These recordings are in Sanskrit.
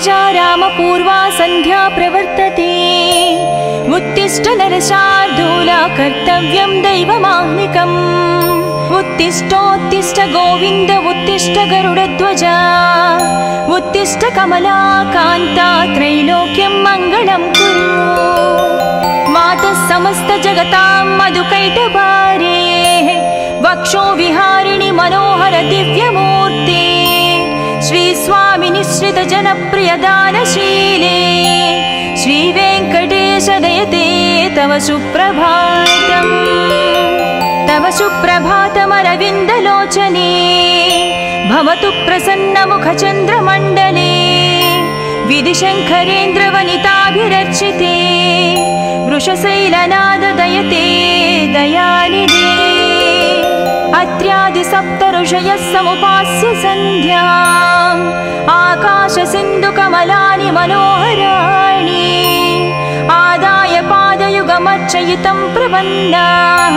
उत्तिष्ठजा रामपूर्वा सन्ध्या प्रवर्तते उत्तिष्ठ नरशार्दूला कर्तव्यं दैवमाह्निकम् उत्तिष्ठोत्तिष्ठ गोविन्द उत्तिष्ठ गरुडध्वजा उत्तिष्ठ कमलाकान्ता त्रैलोक्यं मङ्गलं कुरु मातः समस्त जगतां मधुकैटभारे वक्षो विहारिणि मनोहर दिव्यमूर्ते श्री स्वामी निश्रित जनप्रिय दानशीले श्री वेंकटेश दयते तव सुप्रभातम् तव सुप्रभातमरविन्दलोचने भवतु प्रसन्नमुखचन्द्रमण्डले विधिशङ्करेन्द्रवनिताभिरर्चिते वृषशैलनाद दयते दयानिधे अत्र्यादि सप्त ऋषयः समुपास्य सन्ध्याम् आकाश सिन्धु कमलानि मनोहराणि आदाय पादयुगमर्चयितं प्रपन्नाः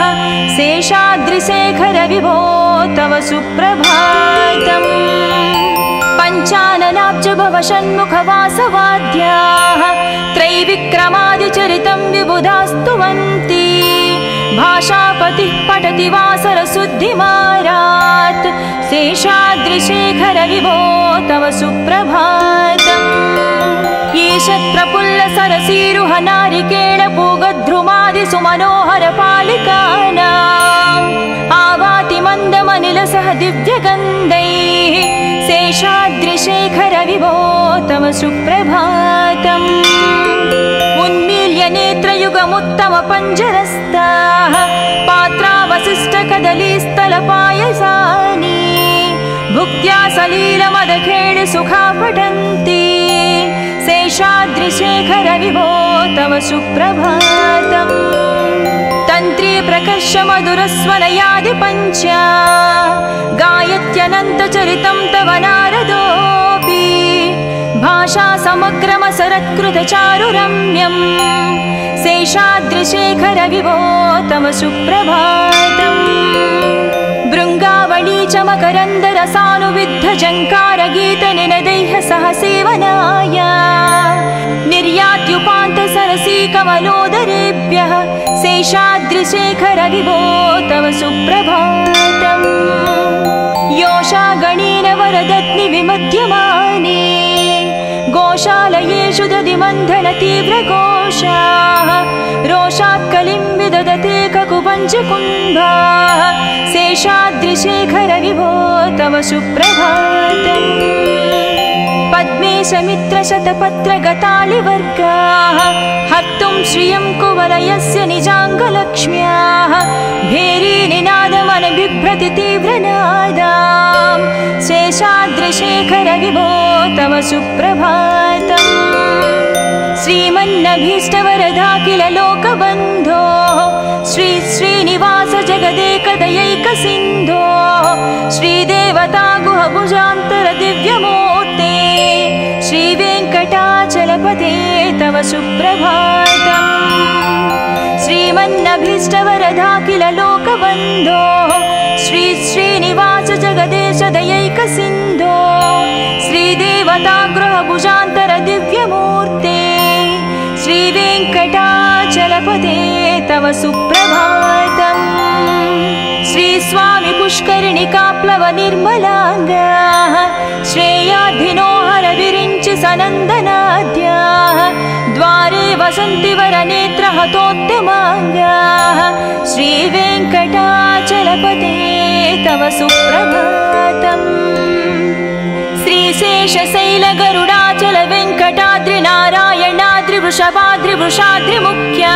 शेषाद्रिशेखर विभो तव सुप्रभातम् पञ्चाननाब्ज भव षण्मुखवासवाद्याः त्रैविक्रमादिचरितं विबुधास्तुवन्ति भाषापतिः पठति वासरशुद्धिमारात् शेषाद्रिशेखर विभो तव सुप्रभातम् ईषत् प्रफुल्ल सरसीरुह नारिकेळ पूगद्रुमादि सुमनोहर पालिकानाम् आवाति मन्दमनिलसह दिव्यगन्धैः शेषाद्रिशेखर विभो तव सुप्रभातम् उन्मील्य नेत्रयुगमुत्तम पञ्जरस्ताः पात्रावशिष्ट कदलीस्थलपायसानि भुक्त्या सलीलमदखेळ सुखा पठन्ति शेषाद्रिशेखर विभो तव सुप्रभातम् तन्त्री प्रकर्ष मधुरस्वनयादि पञ्चा गायत्यनन्तचरितं तव नारदोऽपि भाषा समग्रमसरत्कृतचारुरम्यम् शेषाद्रिशेखर विभो तव सुप्रभातम् भृङ्गावळी च मकरन्दरसानुविद्ध जङ्कारगीतनिनदैः सह सेवनाय निर्यात्युपान्त सरसी कमलोदरेभ्यः शेषाद्रिशेखर विभो तव सुप्रभातम् योषा गणेन वरदत्नि विमध्यमाने गोशालयेषु दधिमन्थन तीव्रघोषाः रोषात् कलिं विदधते ककुपञ्चकुम्भाः शेषाद्रिशेखर विभो तव सुप्रभातम् पद्मे समित्रशतपत्रगतालिवर्गाः हर्तुं श्रियं कुवलयस्य निजाङ्गलक्ष्म्याः भेरीनिनादमनबिभ्रति तीव्रनादां शेषाद्रिशेखर विभो तव सुप्रभातम् श्रीमन्नभीष्टवरदाखिल लोकबन्धो श्री श्रीनिवास जगदेकदयैकसिन्धो श्रीदेवता गुहभुजान्तर दिव्यमूर्ते श्रीवेङ्कटाचलपते तव सुप्रभातम् श्रीमन्नभीष्टवरदाखिल लोकबन्धो श्री श्रीनिवास जगदेश दयैकसिन्धो श्रीदेवता गृहभुजान्तर दिव्यमूर्ते श्रीवेङ्कटाचलपते तव सुप्रभातम् श्री स्वामी पुष्करिणिकाप्लव निर्मलाङ्गाः श्रेयाधिनो हर विरिञ्चि सनन्दनाद्याः द्वारे वसन्ति वरनेत्र हतोत्तमाङ्गाः श्रीवेङ्कटाचलपते तव सुप्रभातम् श्रीशेषशैल गरुडाचल वेङ्कटाद्रि नारायणाद्रि वृषभाद्रि वृषाद्रि मुख्या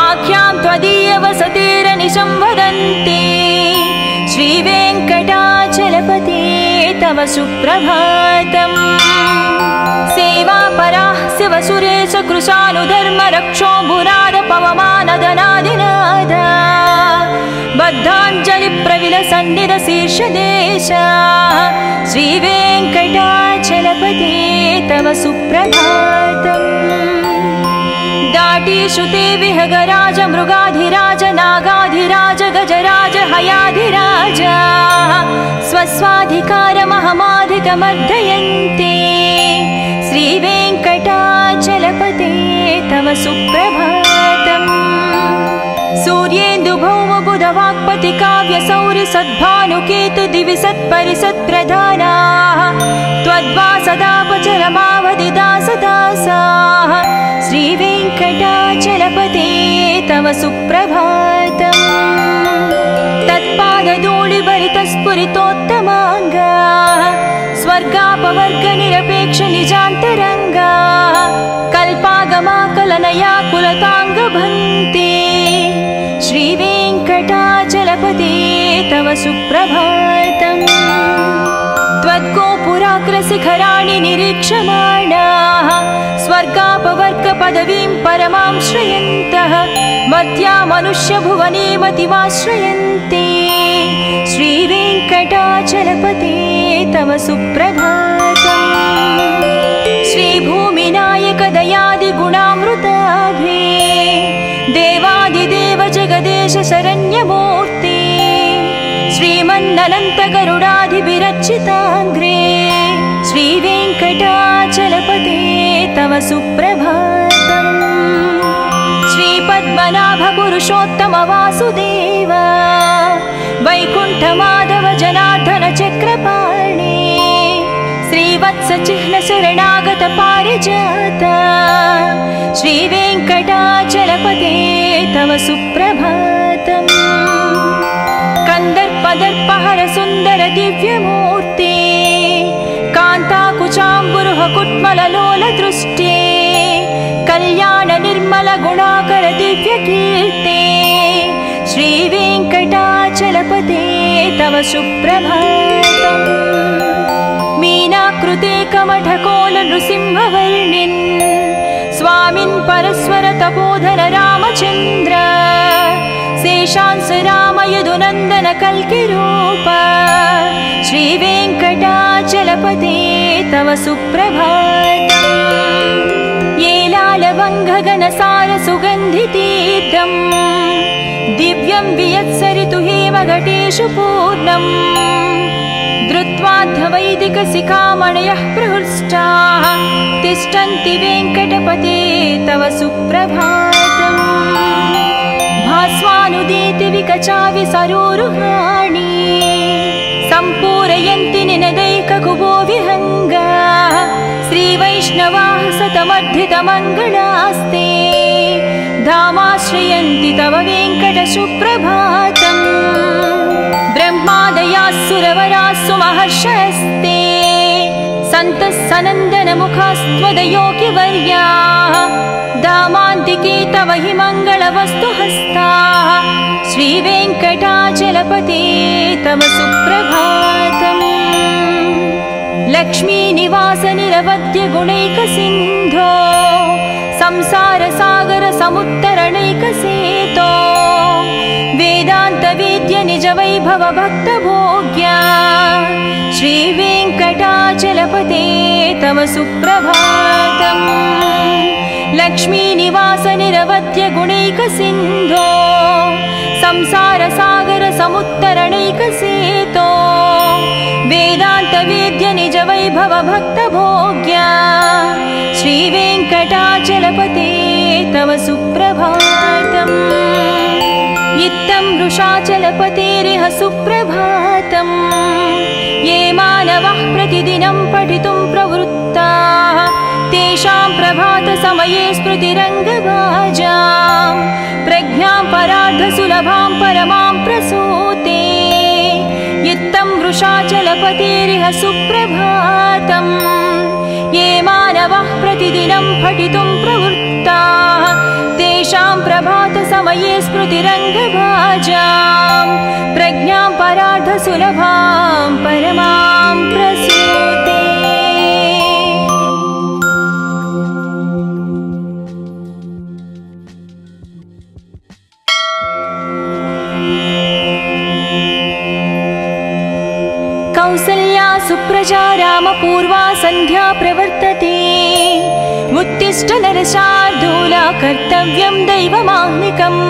आख्यां त्वदीय वसतिरनिशं वदन्ति श्रीवेङ्कटाचलपते तव सुप्रभातम् सेवापराः शिवसुरेश कृशानुधर्म रक्षो भुराद पवमानदनादिनाद बद्धाञ्जलि प्रविलसन्निध शीर्षदेश श्रीवेङ्कटाचलपते तव सुप्रभातम् दाटीषुते विहगराज मृगाधिराज नागाधिराज गजराज हयाधिराज स्वस्वाधिकारमहमाधिकमर्दयन्ते तव सुप्रभातम् सूर्येन्दु भौम बुध वाक्पति काव्य सौर्य सद्भानुकेतु दिवि सत्परिसत्प्रधानाः त्वद्वासदापचरमावधि दासदासाः श्रीवेङ्कटाचलपते तव सुप्रभातम् तत्पादधूलिभरितस्फुरितोत्तमाङ्गा स्वर्गापवर्ग निरपेक्ष निजान्तरङ्गा कल्पागमाकलनया कुलताङ्गभन्ते श्रीवेङ्कटाचलपते तव सुप्रभातम् त्वद्गोपुराग्रशिखराणि निरीक्षमाणाः स्वर्गापवर्गपदवीं परमां श्रयन्तः मत्या मनुष्यभुवने मतिमाश्रयन्ते श्रीवेङ्कटाचलपते तव सुप्रभातम् श्रीभूमिनायक दयादिगुणामृताभे देवादिदेव जगदेश शरण्यमूर्ते श्रीमन्ननन्त गरुडाधिभिरर्चिताङ्ग्रे श्रीवेङ्कटाचलपते तव सुप्रभातम् श्रीपद्मनाभ पुरुषोत्तम वासुदेव वैकुण्ठमाधव जनार्दन चक्रपाणि श्रीवत्स चिह्न शरणागत पारिजात श्रीवेङ्कटाचलपते तव सुप्रभातम् कन्दर्पदर्पहर सुन्दर दिव्यमूर्ते कान्ताकुचाम्बुरुह कुट्मललोल दृष्टे कल्याण निर्मल गुणाकर दिव्यकीर्ते श्रीवेङ्कटाचलपते तव सुप्रभातम् मीनाकृते कमठकोल नृसिंहवर्णिन् स्वामिन् परस्वर तपोधन रामचन्द्र शेषांस राम यदुनन्दन कल्किरूप श्रीवेङ्कटाचलपते तव सुप्रभातम् येलालवङ्घगनसार सुगन्धितीर्थम् दिव्यं वियत्सरितु हेमघटेषु पूर्णम् धृत्वाद्धवैदिकशिखामणयः प्रहृष्टाः तिष्ठन्ति वेङ्कटपते तव सुप्रभातम् भास्वानुदीति विकचावि सरोरुहाणि सम्पूरयन्ति निनदैककुबो विहङ्गाः श्रीवैष्णवाः सतमर्धितमङ्गलास्ते धामाश्रयन्ति तव वेङ्कट सुप्रभातम् ब्रह्मादयास्सुरवरास्सु महर्षयस्ते सन्तः सनन्दनमुखास्त्वदयोगिवर्याः धामान्तिके तव हि मङ्गलवस्तु हस्ताः श्रीवेङ्कटाचलपते तव सुप्रभातम् लक्ष्मीनिवास निरवद्य गुणैकसिन्धो संसारसागर समुत्तरणैकसेतो वेदान्तवेद्य निज वैभव भक्तभोग्या श्रीवेङ्कटाचलपते तव सुप्रभातम् लक्ष्मीनिवास निरवद्य गुणैकसिन्धो संसारसागर समुत्तरणैकसेतो वेदान्तवेद्य निज वैभव भक्तभोग्या श्रीवेङ्कटाचलपते तव सुप्रभातम् इत्थं वृषाचलपतेरिह सुप्रभातम् ये मानवः प्रतिदिनं पठितुं प्रवृत्ताः तेषां प्रभातसमये स्मृतिरङ्गभाजां प्रज्ञां परार्धसुलभां परमां प्रसूते इत्थं वृषाचलपतेरिह सुप्रभातम् ये मानवः प्रतिदिनं पठितुं प्रवृत्ताः तेषां प्रभातसमये स्मृतिरङ्गभाजां प्रज्ञां परार्धसुलभां परमां प्रसूते कौसल्या सुप्रजा रामपूर्वा सन्ध्या प्रवर्तते उत्तिष्ठ नरशार्दूला कर्तव्यं दैवमाह्निकम्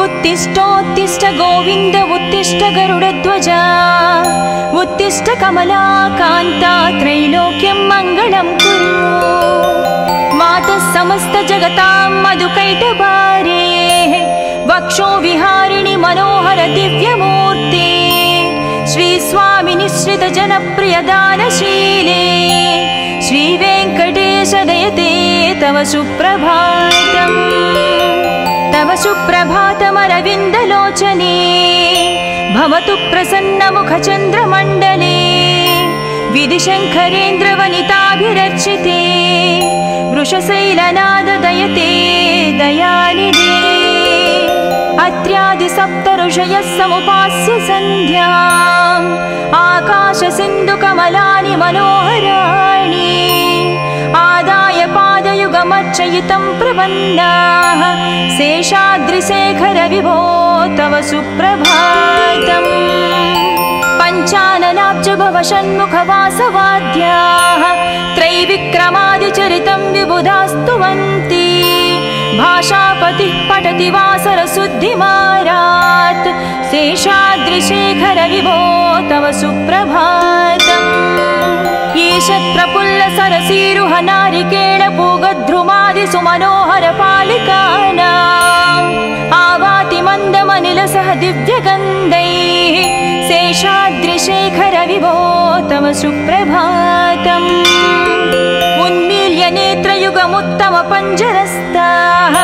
उत्तिष्ठोत्तिष्ठ गोविन्द उत्तिष्ठ गरुडध्वजा उत्तिष्ठ कमला कान्ता त्रैलोक्यं मङ्गलं कुरु मातः समस्त जगतां मधुकैटभारेः वक्षो विहारिणि मनोहर दिव्यमूर्ते श्री स्वामी निश्रित जनप्रिय दानशीले श्री वेंकटेश दयते तव सुप्रभातम् तव सुप्रभातमरविन्दलोचने भवतु प्रसन्नमुखचन्द्रमण्डले विधिशङ्करेन्द्रवनिताभिरर्चिते वृषशैलनाददयते दयानिधे अत्र्यादिसप्तऋषयः समुपास्य सन्ध्याम् आकाशसिन्धुकमलानि मनोहराणि आदाय पादयुगमर्चयितं प्रपन्नाः शेषाद्रिशेखर विभो तव सुप्रभातम् पञ्चाननाब्ज भवषण्मुखवासवाद्याः त्रैविक्रमादिचरितं विबुधास्तुवन्ति भाषापतिः पठति वासरशुद्धिमारात् शेषाद्रिशेखर विभो तव सुप्रभातम् ईशत्प्रफुल्लसरसीरुह नारिकेळपूगद्रुमादि सुमनोहर पालिकानाम् आवाति मन्दमनिलसह दिव्यगन्धैः शेषाद्रिशेखर विभो तव सुप्रभातम् उन्मील्य नेत्रयुगमुत्तम पञ्जरस्ताः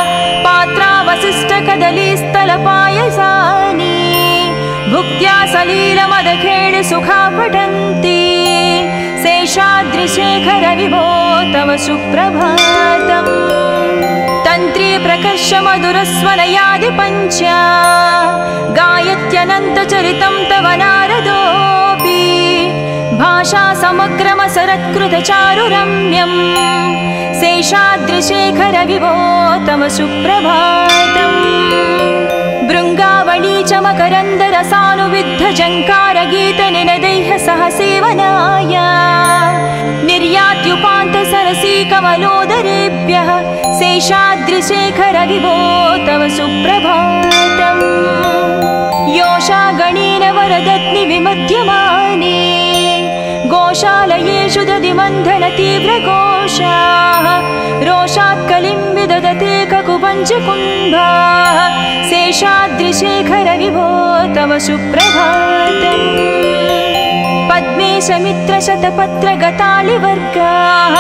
पात्रावशिष्टकदलीस्थलपायसानि भुक्त्या सलीलमदखेळ सुखा पठन्ति शेषाद्रिशेखर विभो तव सुप्रभातम् तन्त्री प्रकर्ष मधुरस्वनयादि पञ्चा गायत्यनन्तचरितं तव नारदोऽपि भाषा समग्रमसरत्कृतचारुरम्यम् शेषाद्रिशेखर विभो तव सुप्रभातम् भृङ्गावळी च मकरन्दरसानुविद्धजङ्कारगीतनिनदैः सह सेवनाय निर्यात्युपान्तसरसी कमलोदरेभ्यः शेषाद्रिशेखर विभो तव सुप्रभातम् योषा गणेन वरदत्नि विमध्यमाने गोशालयेषु दधिमन्थन तीव्रघोषाः रोषात् कलिं विदधते ककुपञ्चकुम्भाः शेषाद्रिशेखर विभो तव सुप्रभातम् पद्मे समित्रशतपत्रगतालिवर्गाः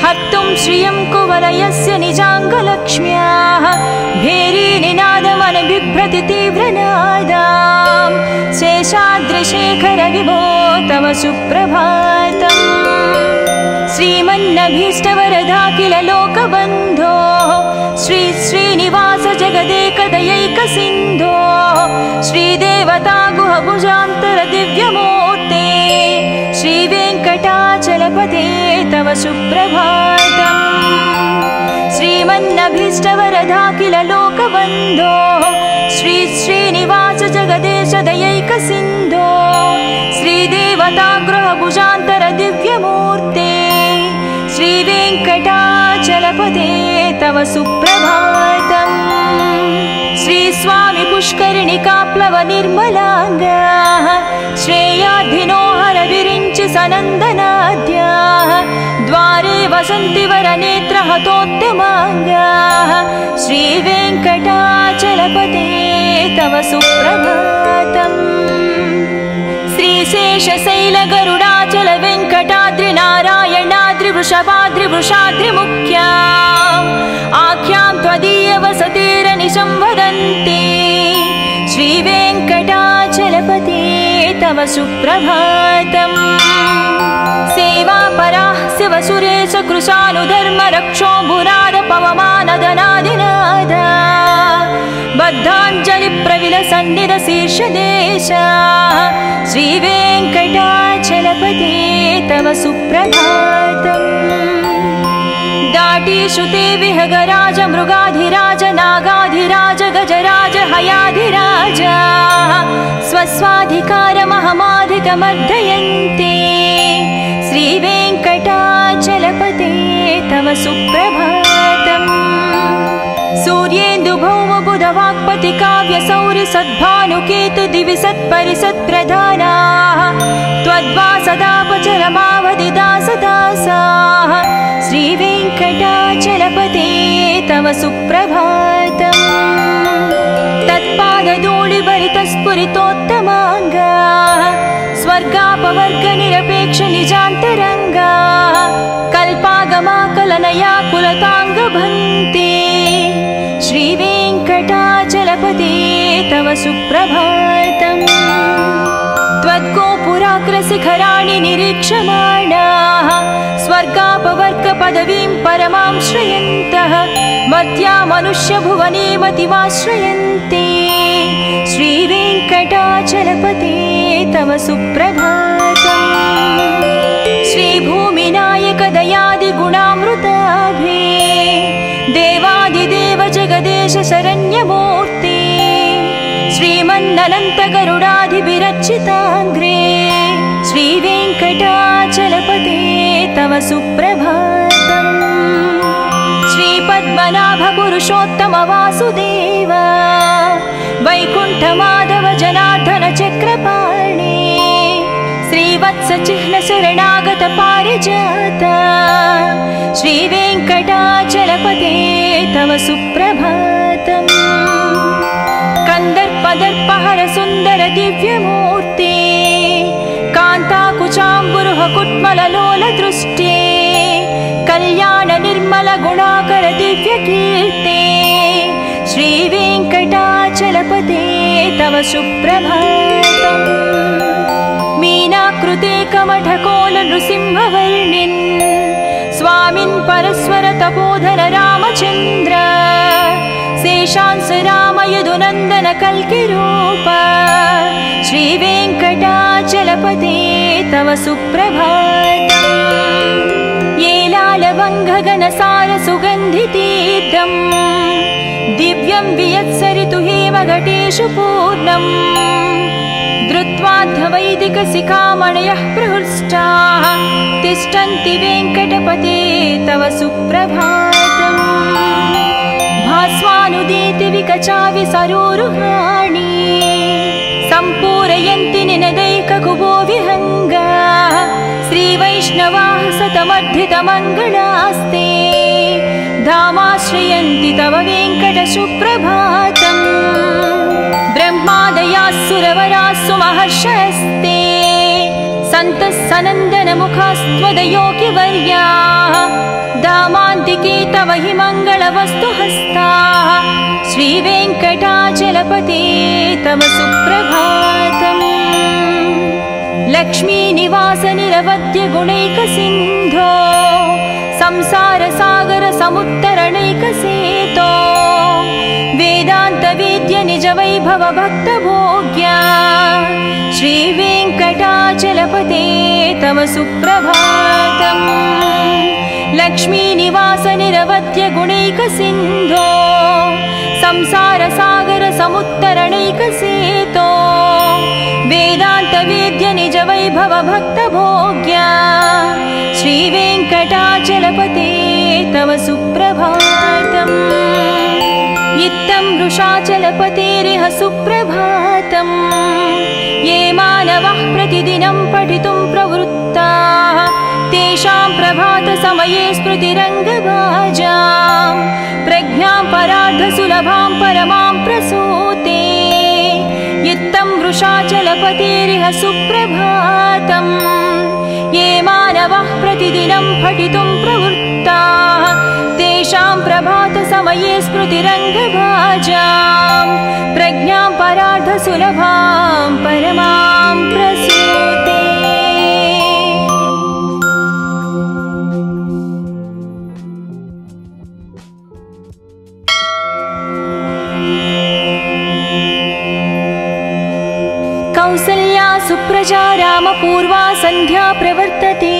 हर्तुं श्रियं कुवलयस्य निजाङ्गलक्ष्म्याः भेरीनिनादमनबिभ्रति तीव्रनादाम् शेषाद्रिशेखर विभो तव सुप्रभातम् श्रीमन्नभीष्टवरदाखिल लोकबन्धो श्री श्रीनिवास जगदेकदयैकसिन्धो श्रीदेवता गुहभुजान्तर दिव्यमूर्ते श्रीवेङ्कटाचलपते तव सुप्रभातम् श्रीमन्नभीष्टवरदाखिल लोकबन्धो श्री श्रीनिवास जगदेश दयैकसिन्धो श्रीदेवता गृहभुजान्तर दिव्यमूर्ते श्रीवेङ्कटाचलपते तव सुप्रभातम् श्री स्वामी पुष्करिणिकाप्लव निर्मलाङ्गाः श्रेयाधिनो हर विरिञ्चि सनन्दनाद्याः द्वारे वसन्ति वरनेत्रहतोत्तमाङ्गाः श्रीवेङ्कटाचलपते तव सुप्रभातम् श्रीशेषशैलगरुडाचल वेङ्कटाद्रि नारायणाद्रि वृषभाद्रि वृषाद्रिमुख्या आख्यां त्वदीय वसतिरनिशं वदन्ति श्रीवेङ्कटाचलपते तव सुप्रभातम् सेवापराः शिवसुरेश कृशानुधर्म रक्षो भुराद पवमानदनादिनाद बद्धाञ्जलिप्रविलसन्निध शीर्षदेशा श्रीवेङ्कटाचलपते तव सुप्रभातम् दाटीषु ते विहगराज मृगाधिराज नागाधिराज गजराज हयाधिराज स्वस्वाधिकारमहमाधिकमर्दयन्ते श्रीवेङ्कटाचलपते तव सुप्रभातम् सूर्येन्दुभौमबुधवाक्पति काव्यसौरि सद्भानुकेतु दिवि सत्परिसत्प्रधानाः त्वद्वासदापचरमावधिदासदासाः श्रीवेङ्कटाचलपते सुप्रभातम् तत्पादधूलिभरितस्फुरितोत्तमाङ्गा स्वर्गापवर्गनिरपेक्ष निजान्तरङ्गा कल्पागमाकलनया कुलताङ्गभन्ते श्रीवेङ्कटाचलपते तव सुप्रभातम् त्वद्गोपुराग्रशिखराणि निरीक्षमाणाः स्वर्गापवर्गपदवीं परमां श्रयन्तः मर्त्या मनुष्यभुवने मतिमाश्रयन्ते श्रीवेङ्कटाचलपते तव सुप्रभातम् श्रीभूमिनायक दयादिगुणामृताभे देवादिदेव जगदेश शरण्यमूर्ते श्रीमन्ननन्त गरुडाधिभिरर्चिताङ्ग्रे श्रीवेङ्कटाचलपते तव सुप्रभातम् श्रीपद्मनाभ पुरुषोत्तम वासुदेव वैकुण्ठमाधव जनार्दन चक्रपाणे श्रीवत्स चिह्न शरणागत पारिजात श्रीवेङ्कटाचलपते तव सुप्रभातम् कंदर्पदर्पहर सुंदर दिव्यमूर्ते कांताकुचाम्बुरुह कुट्मललोल दृष्टे कल्याण निर्मल गुणाकर दिव्यकीर्ते श्रीवेङ्कटाचलपते तव सुप्रभातम् मीनाकृते कमठकोल नृसिंहवर्णिन् स्वामिन् परस्वर तपोधर रामचन्द्र शेषांस राम यदुनन्दन कल्किरूप श्रीवेङ्कटाचलपते तव सुप्रभातम् येलालवङ्घगनसार सुगन्धितीर्थम् दिव्यं वियत्सरितु हेमघटेषु पूर्णम् धृत्वाद्धवैदिकशिखामणयः प्रहृष्टाः तिष्ठन्ति वेङ्कटपते तव सुप्रभातम् भास्वानुदीति विकचावि सरोरुहाणि सम्पूरयन्ति निनदैककुभो विहङ्गाः श्रीवैष्णवाः सतमर्धितमङ्गलास्ते धामाश्रयन्ति तव वेङ्कट सुप्रभातम् ब्रह्मादयाः सुरवराः सुमहर्षयस्ते सन्तः सनन्दनमुखास्त्वदयोगिवर्याः धामान्तिके तव हि मङ्गलवस्तुहस्ताः श्रीवेङ्कटाचलपते तव सुप्रभातम् लक्ष्मीनिवास निरवद्य गुणैकसिन्धो संसारसागर समुत्तरणैकसेतो वेदान्तवेद्य निज वैभव भक्तभोग्या श्रीवेङ्कटाचलपते तव सुप्रभातम् लक्ष्मीनिवास निरवद्य गुणैकसिन्धो संसारसागर समुत्तरणैकसेतो वेदान्तवेद्य निज वैभव भक्तभोग्या श्रीवेङ्कटाचलपते तव सुप्रभातम् इत्थं वृषाचलपतेरिह सुप्रभातम् ये मानवः प्रतिदिनं पठितुं प्रवृत्ताः तेषां प्रभातसमये स्मृतिरङ्गभाजां प्रज्ञां परार्धसुलभां परमां प्रसूते इत्थं वृषाचलपतेरिह सुप्रभातम् ये मानवः प्रतिदिनं पठितुं प्रवृत्ताः तेषां प्रभातसमये स्मृतिरङ्गभाजां प्रज्ञां परार्धसुलभां परमां प्रसूते कौसल्या सुप्रजा रामपूर्वा सन्ध्या प्रवर्तते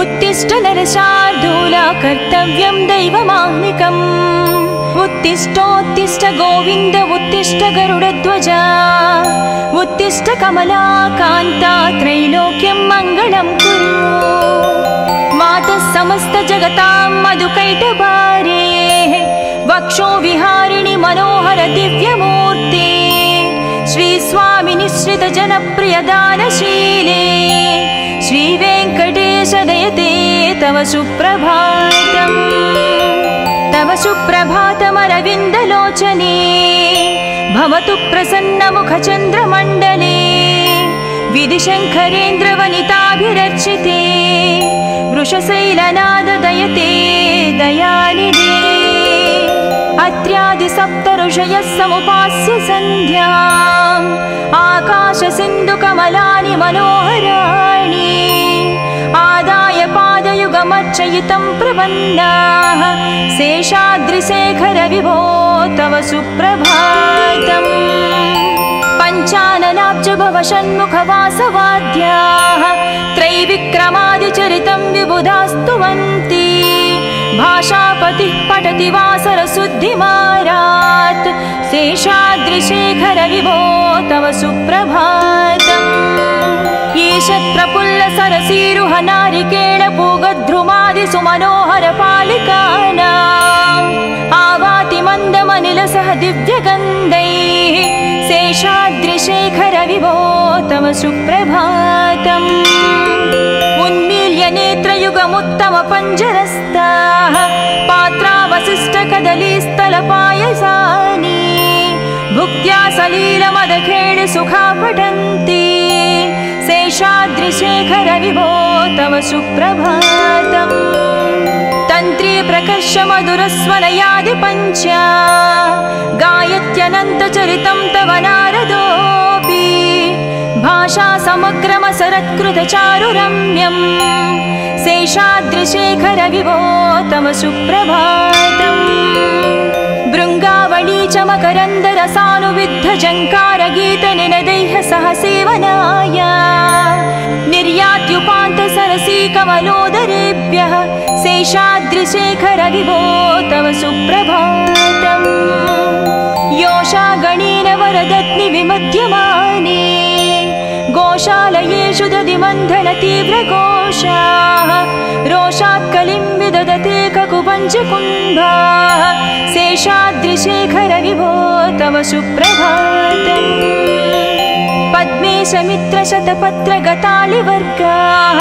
उत्तिष्ठ नरशार्दूला कर्तव्यं दैवमाह्निकम् उत्तिष्ठोत्तिष्ठ गोविन्द उत्तिष्ठ गरुडध्वजा उत्तिष्ठ कमलाकान्ता त्रैलोक्यं मङ्गलं कुरु मातः समस्त जगतां मधुकैटभारे वक्षो विहारिणि मनोहर दिव्यमूर्ते श्री स्वामी निश्रित जनप्रिय दानशीले श्री वेङ्कटेश दयते तव सुप्रभातम् तव सुप्रभातमरविन्दलोचने भवतु प्रसन्नमुखचन्द्रमण्डले विधिशङ्करेन्द्रवनिताभिरर्चिते वृषशैलनाददयते दयानिधे अत्र्यादिसप्तऋषयः समुपास्य सन्ध्याम् आकाशसिन्धुकमलानि मनोहराणि आदाय पादयुगमर्चयितं प्रपन्नाः शेषाद्रिशेखरविभो तव सुप्रभातम् पञ्चाननाब्जभवषण्मुखवासवाद्याः त्रैविक्रमादिचरितं विबुधास्तुवन्ति भाषापतिः पठति वासरशुद्धिमारात् शेषाद्रिशेखरविभो तव सुप्रभातम् ईशत्रपुल्लसरसीरुहनारिकेळपूगध्रुमादिसुमनोहरपालिकानाम् आवाति मन्दमनिलसह दिव्यगन्धैः शेषाद्रिशेखरविभो तव सुप्रभातम् उन्मील्य नेत्रयुगमुत्तमपञ्जरस्ताः पात्रावशिष्टकदलीस्थलपायसानि भुक्त्या सलीलमदखेळि सुखा पठन्ति शेषाद्रिशेखरविभो तव सुप्रभातम् तन्त्री प्रकर्षमधुरस्वनयादिपञ्च गायत्यनन्तचरितं तव नारदोऽपि भाषा समग्रमसरत्कृतचारुरम्यम् शेषाद्रिशेखरविभो तव सुप्रभातम् भृङ्गावळी च मकरन्दरसानुविद्धजङ्कारगीतनिनदैः सह सेवनाय निर्यात्युपान्तसरसीकमलोदरेभ्यः शेषाद्रिशेखरविभो तव सुप्रभातम् योषा गणेन वरदत्नि विमध्यमाने गोशालयेषु दधिमन्थनतीव्रघोषाः रोषात् कलिं विदधते ककुपञ्चकुम्भाः शेषाद्रिशेखरविभो तव सुप्रभातम् पद्मेशमित्रशतपत्रगतालिवर्गाः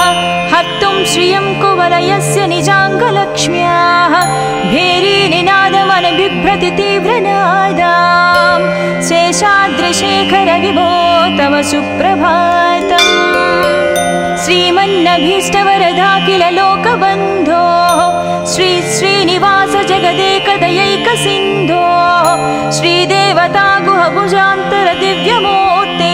हर्तुं श्रियं कुवलयस्य निजाङ्गलक्ष्म्याः भेरीनिनादमनबिभ्रति तीव्रनादाम् शेषाद्रिशेखरविभो तव सुप्रभातम् श्रीमन्नभीष्टवरदा लोकबन्धो श्री श्रीनिवास जगदेकदयैकसिन्धो श्रीदेवता गुहभुजान्तर दिव्यमूर्ते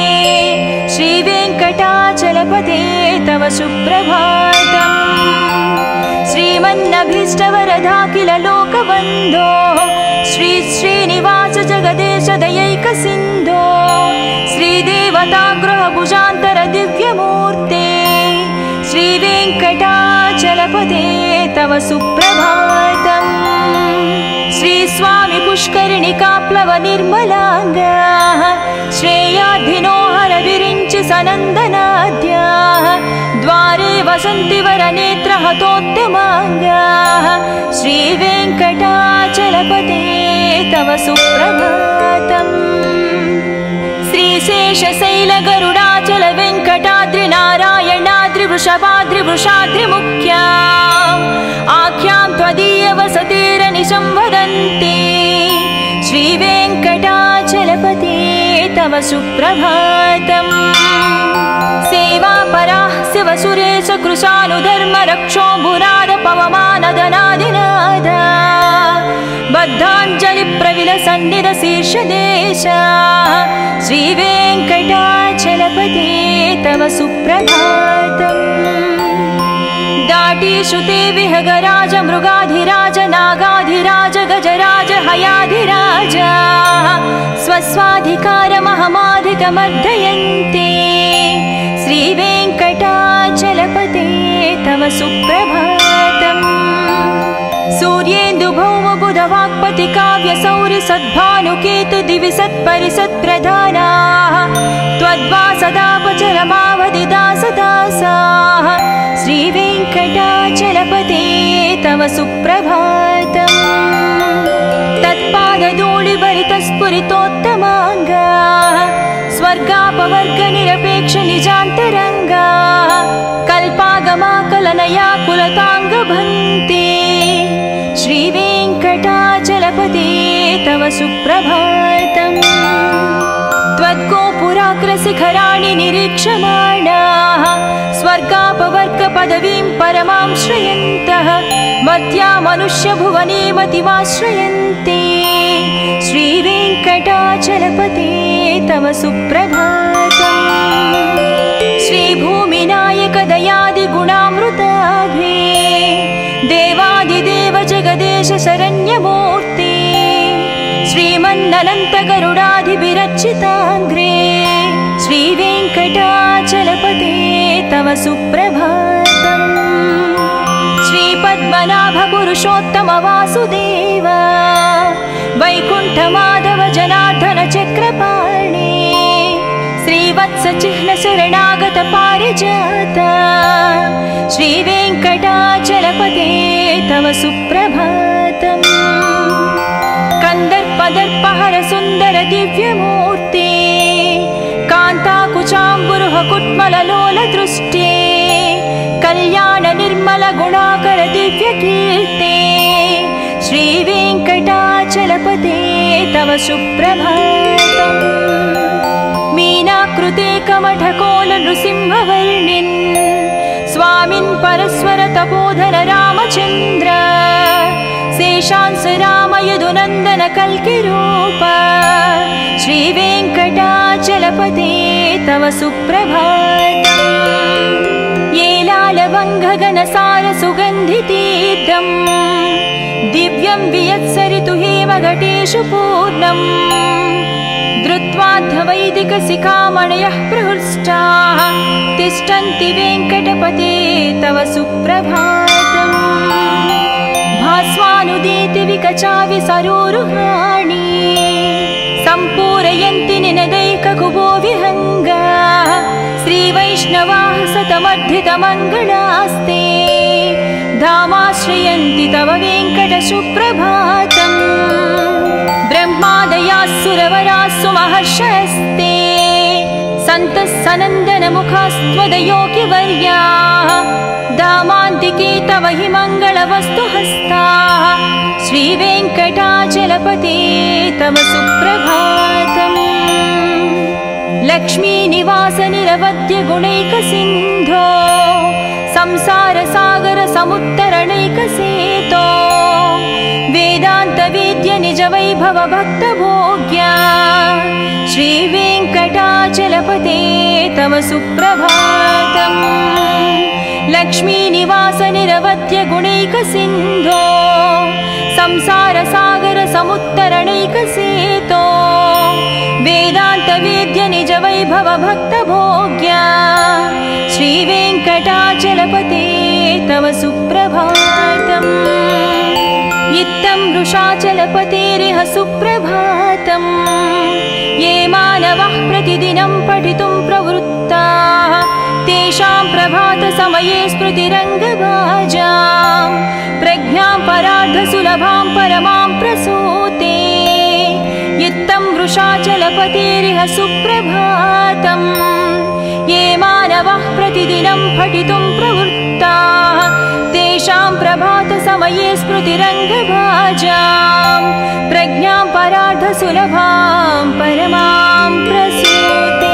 श्रीवेङ्कटाचलपते तव सुप्रभातम् श्रीमन्नभीष्टवरदा लोकबन्धो श्री श्रीनिवास जगदेश दयैकसिन्धो श्रीदेवता गृहभुजान्तर दिव्यमूर्ते श्रीवेङ्कटाचलपते तव सुप्रभातम् श्रीस्वामि पुष्करिणिकाप्लव निर्मलाङ्गाः श्रेयाधिनो हरविरिञ्चि सनन्दनाद्याः द्वारे वसन्ति वरनेत्रहतोत्तमाङ्गाः श्रीवेङ्कटाचलपते तव सुप्रभातम् श्रीशेषशैलगरुडाचल वेङ्कटाद्रिनारायणाद्रिवृषभाद्रिवृषाद्रिमुख्या आख्यां त्वदीयवसतिरनिशं वदन्ति श्रीवेङ्कटाचलपते तव सुप्रभातम् सेवापराः शिवसुरेश कृशानुधर्मरक्षोऽम्बुनाद पवमानदनादिनाद बद्धाञ्जलिप्रविलसन्निधशीर्षदेशा श्रीवेङ्कटाचलपते तव सुप्रभातम् दाटीश्रुते विहगराज मृगाधिराज नागाधिराज गजराज हयाधिराज स्वस्वाधिकारमहमाधिकमर्दयन्ते श्रीवेङ्कटाचलपते तव सुप्रभातम् सूर्येन्दुभौमबुधवाक्पति काव्यसौरि सद्भानुकेतु दिवि सत्परिसत्प्रधानाः त्वद्वासदापचरमावधिदासदासाः श्रीवेङ्कटाचलपते तव सुप्रभातम् तत्पादधूलिभरितस्फुरितोत्तमाङ्गाः स्वर्गापवर्गनिरपेक्षनिजान्तरङ्गाः कल्पागमाकलनया कुलताङ्गभन्ते श्रीवेङ्कटा सुप्रभातम् त्वद्गोपुराग्रशिखराणि निरीक्षमाणाः स्वर्गापवर्गपदवीं परमां श्रयन्तः मर्त्या मनुष्यभुवने मतिमाश्रयन्ते श्रीवेङ्कटाचलपते तव सुप्रभातम् श्रीभूमिनायक दयादिगुणामृताघ्रे देवादिदेव जगदेश शरण्यमूर्ते श्रीमन्ननन्तगरुडाधिविरचिताङ्घ्रे श्रीवेङ्कटाचलपते तव सुप्रभातम् श्रीपद्मनाभ पुरुषोत्तम वासुदेव वैकुण्ठमाधव जनार्दन चक्रपाणे श्रीवत्सचिह्न शरणागत पारिजात श्रीवेङ्कटाचलपते तव सुप्रभातम् कन्दर्पदर्पहर सुन्दर दिव्यमूर्ते कान्ताकुचाम्बुरुह कुट्मललोल दृष्टे कल्याण निर्मल गुणाकर दिव्यकीर्ते श्रीवेङ्कटाचलपते तव सुप्रभातम् मीनाकृते कमठकोल नृसिंहवर्णिन् स्वामिन् परस्वर तपोधन रामचन्द्र शेषांस राम यदुनन्दन कल्किरूप श्रीवेङ्कटाचलपते तव सुप्रभातम् येलालवङ्घगनसार सुगन्धितीर्थम् दिव्यं वियत्सरितु हेमघटेषु पूर्णम् धृत्वाद्धवैदिकशिखामणयः प्रहृष्टाः तिष्ठन्ति वेङ्कटपते तव सुप्रभातम् भास्वानुदीति विकचाविसरोरुहाणि सम्पूरयन्ति निनदैककुभो विहङ्गाः श्रीवैष्णवाः सतमर्धितमङ्गलास्ते धामाश्रयन्ति तव वेङ्कटसुप्रभातम् ब्रह्मादयाः सुरवरास्सु महर्षयस्ते सन्तः सनन्दनमुखास्त्वदयोगिवर्याः धामान्तिके तव हि मङ्गलवस्तुहस्ताः श्रीवेङ्कटाचलपते तव सुप्रभातम् लक्ष्मीनिवास निरवध्य गुणैकसिन्धो संसारसागर समुत्तरणैकसेतो वेदान्तवेद्य निज वैभव भक्तभोग्या श्रीवेङ्कटाचलपते तव सुप्रभातम् लक्ष्मीनिवास निरवध्य गुणैकसिन्धो संसारसागर समुत्तरणैकसेतो वेदान्तवेद्य निज वैभव भक्तभोग्या श्रीवेङ्कटाचलपते तव सुप्रभातम् इत्थं वृषाचलपतेरिह सुप्रभातम् ये मानवः प्रतिदिनं पठितुं प्रवृत्ताः तेषां प्रभातसमये स्मृतिरङ्गभाजां प्रज्ञां परार्धसुलभां परमां प्रसूते इत्थं वृषाचलपतेरिह सुप्रभातम् ये मानवः प्रतिदिनं पठितुं प्रवृत्ताः तेषां प्रभातसमये स्मृतिरङ्गभाजां प्रज्ञां परार्धसुलभां परमां प्रसूते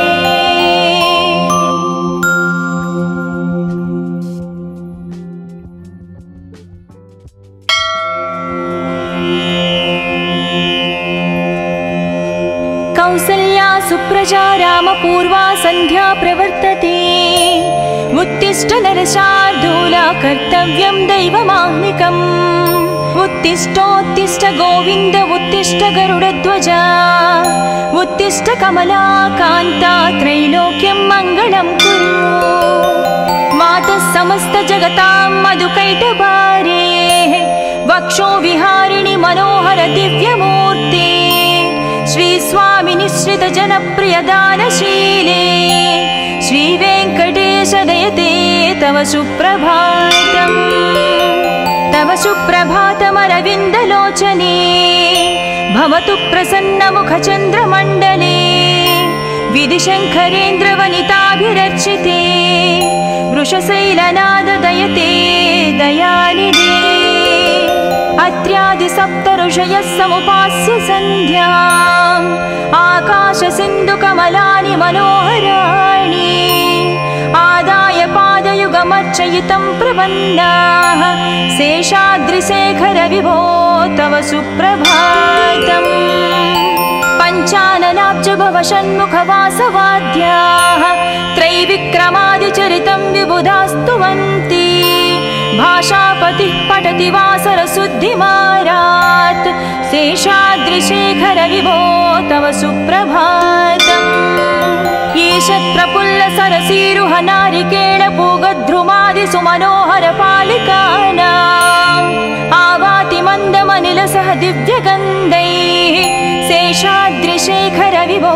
कौसल्या सुप्रजा रामपूर्वा सन्ध्या प्रवर्तते उत्तिष्ठ नरशार्दूला कर्तव्यं दैवमाह्निकम् उत्तिष्ठोत्तिष्ठ गोविन्द उत्तिष्ठ गरुडध्वजा उत्तिष्ठ कमलाकान्ता त्रैलोक्यं मङ्गलं कुरु मातः समस्त जगतां मधुकैटभारे वक्षो विहारिणि मनोहर दिव्यमूर्ते श्री स्वामी निश्रित जनप्रिय दानशीले श्री वेङ्कटेश दयते तव सुप्रभातम् तव सुप्रभातमरविन्दलोचने भवतु प्रसन्नमुखचन्द्रमण्डले विधिशङ्करेन्द्रवनिताभिरर्चिते वृषशैलनाद दयते दयानिधे अत्र्यादि सप्त ऋषयः समुपास्य सन्ध्याम् आकाशसिन्धुकमलानि मनोहराणि आदाय पादयुगमर्चयितं प्रपन्नाः शेषाद्रिशेखर विभो तव सुप्रभातम् पञ्चाननाब्ज भव षण्मुखवासवाद्याः त्रैविक्रमादिचरितं विबुधास्तुवन्ति भाषापतिः पठति वासरशुद्धिमारात् शेषाद्रिशेखर विभो तव सुप्रभातम् ईशत्प्रफुल्लसरसीरुह नारिकेळपूगद्रुमादिसुमनोहरपालिकानाम् आवाति मन्दमनिलसह दिव्यगन्धैः शेषाद्रिशेखर विभो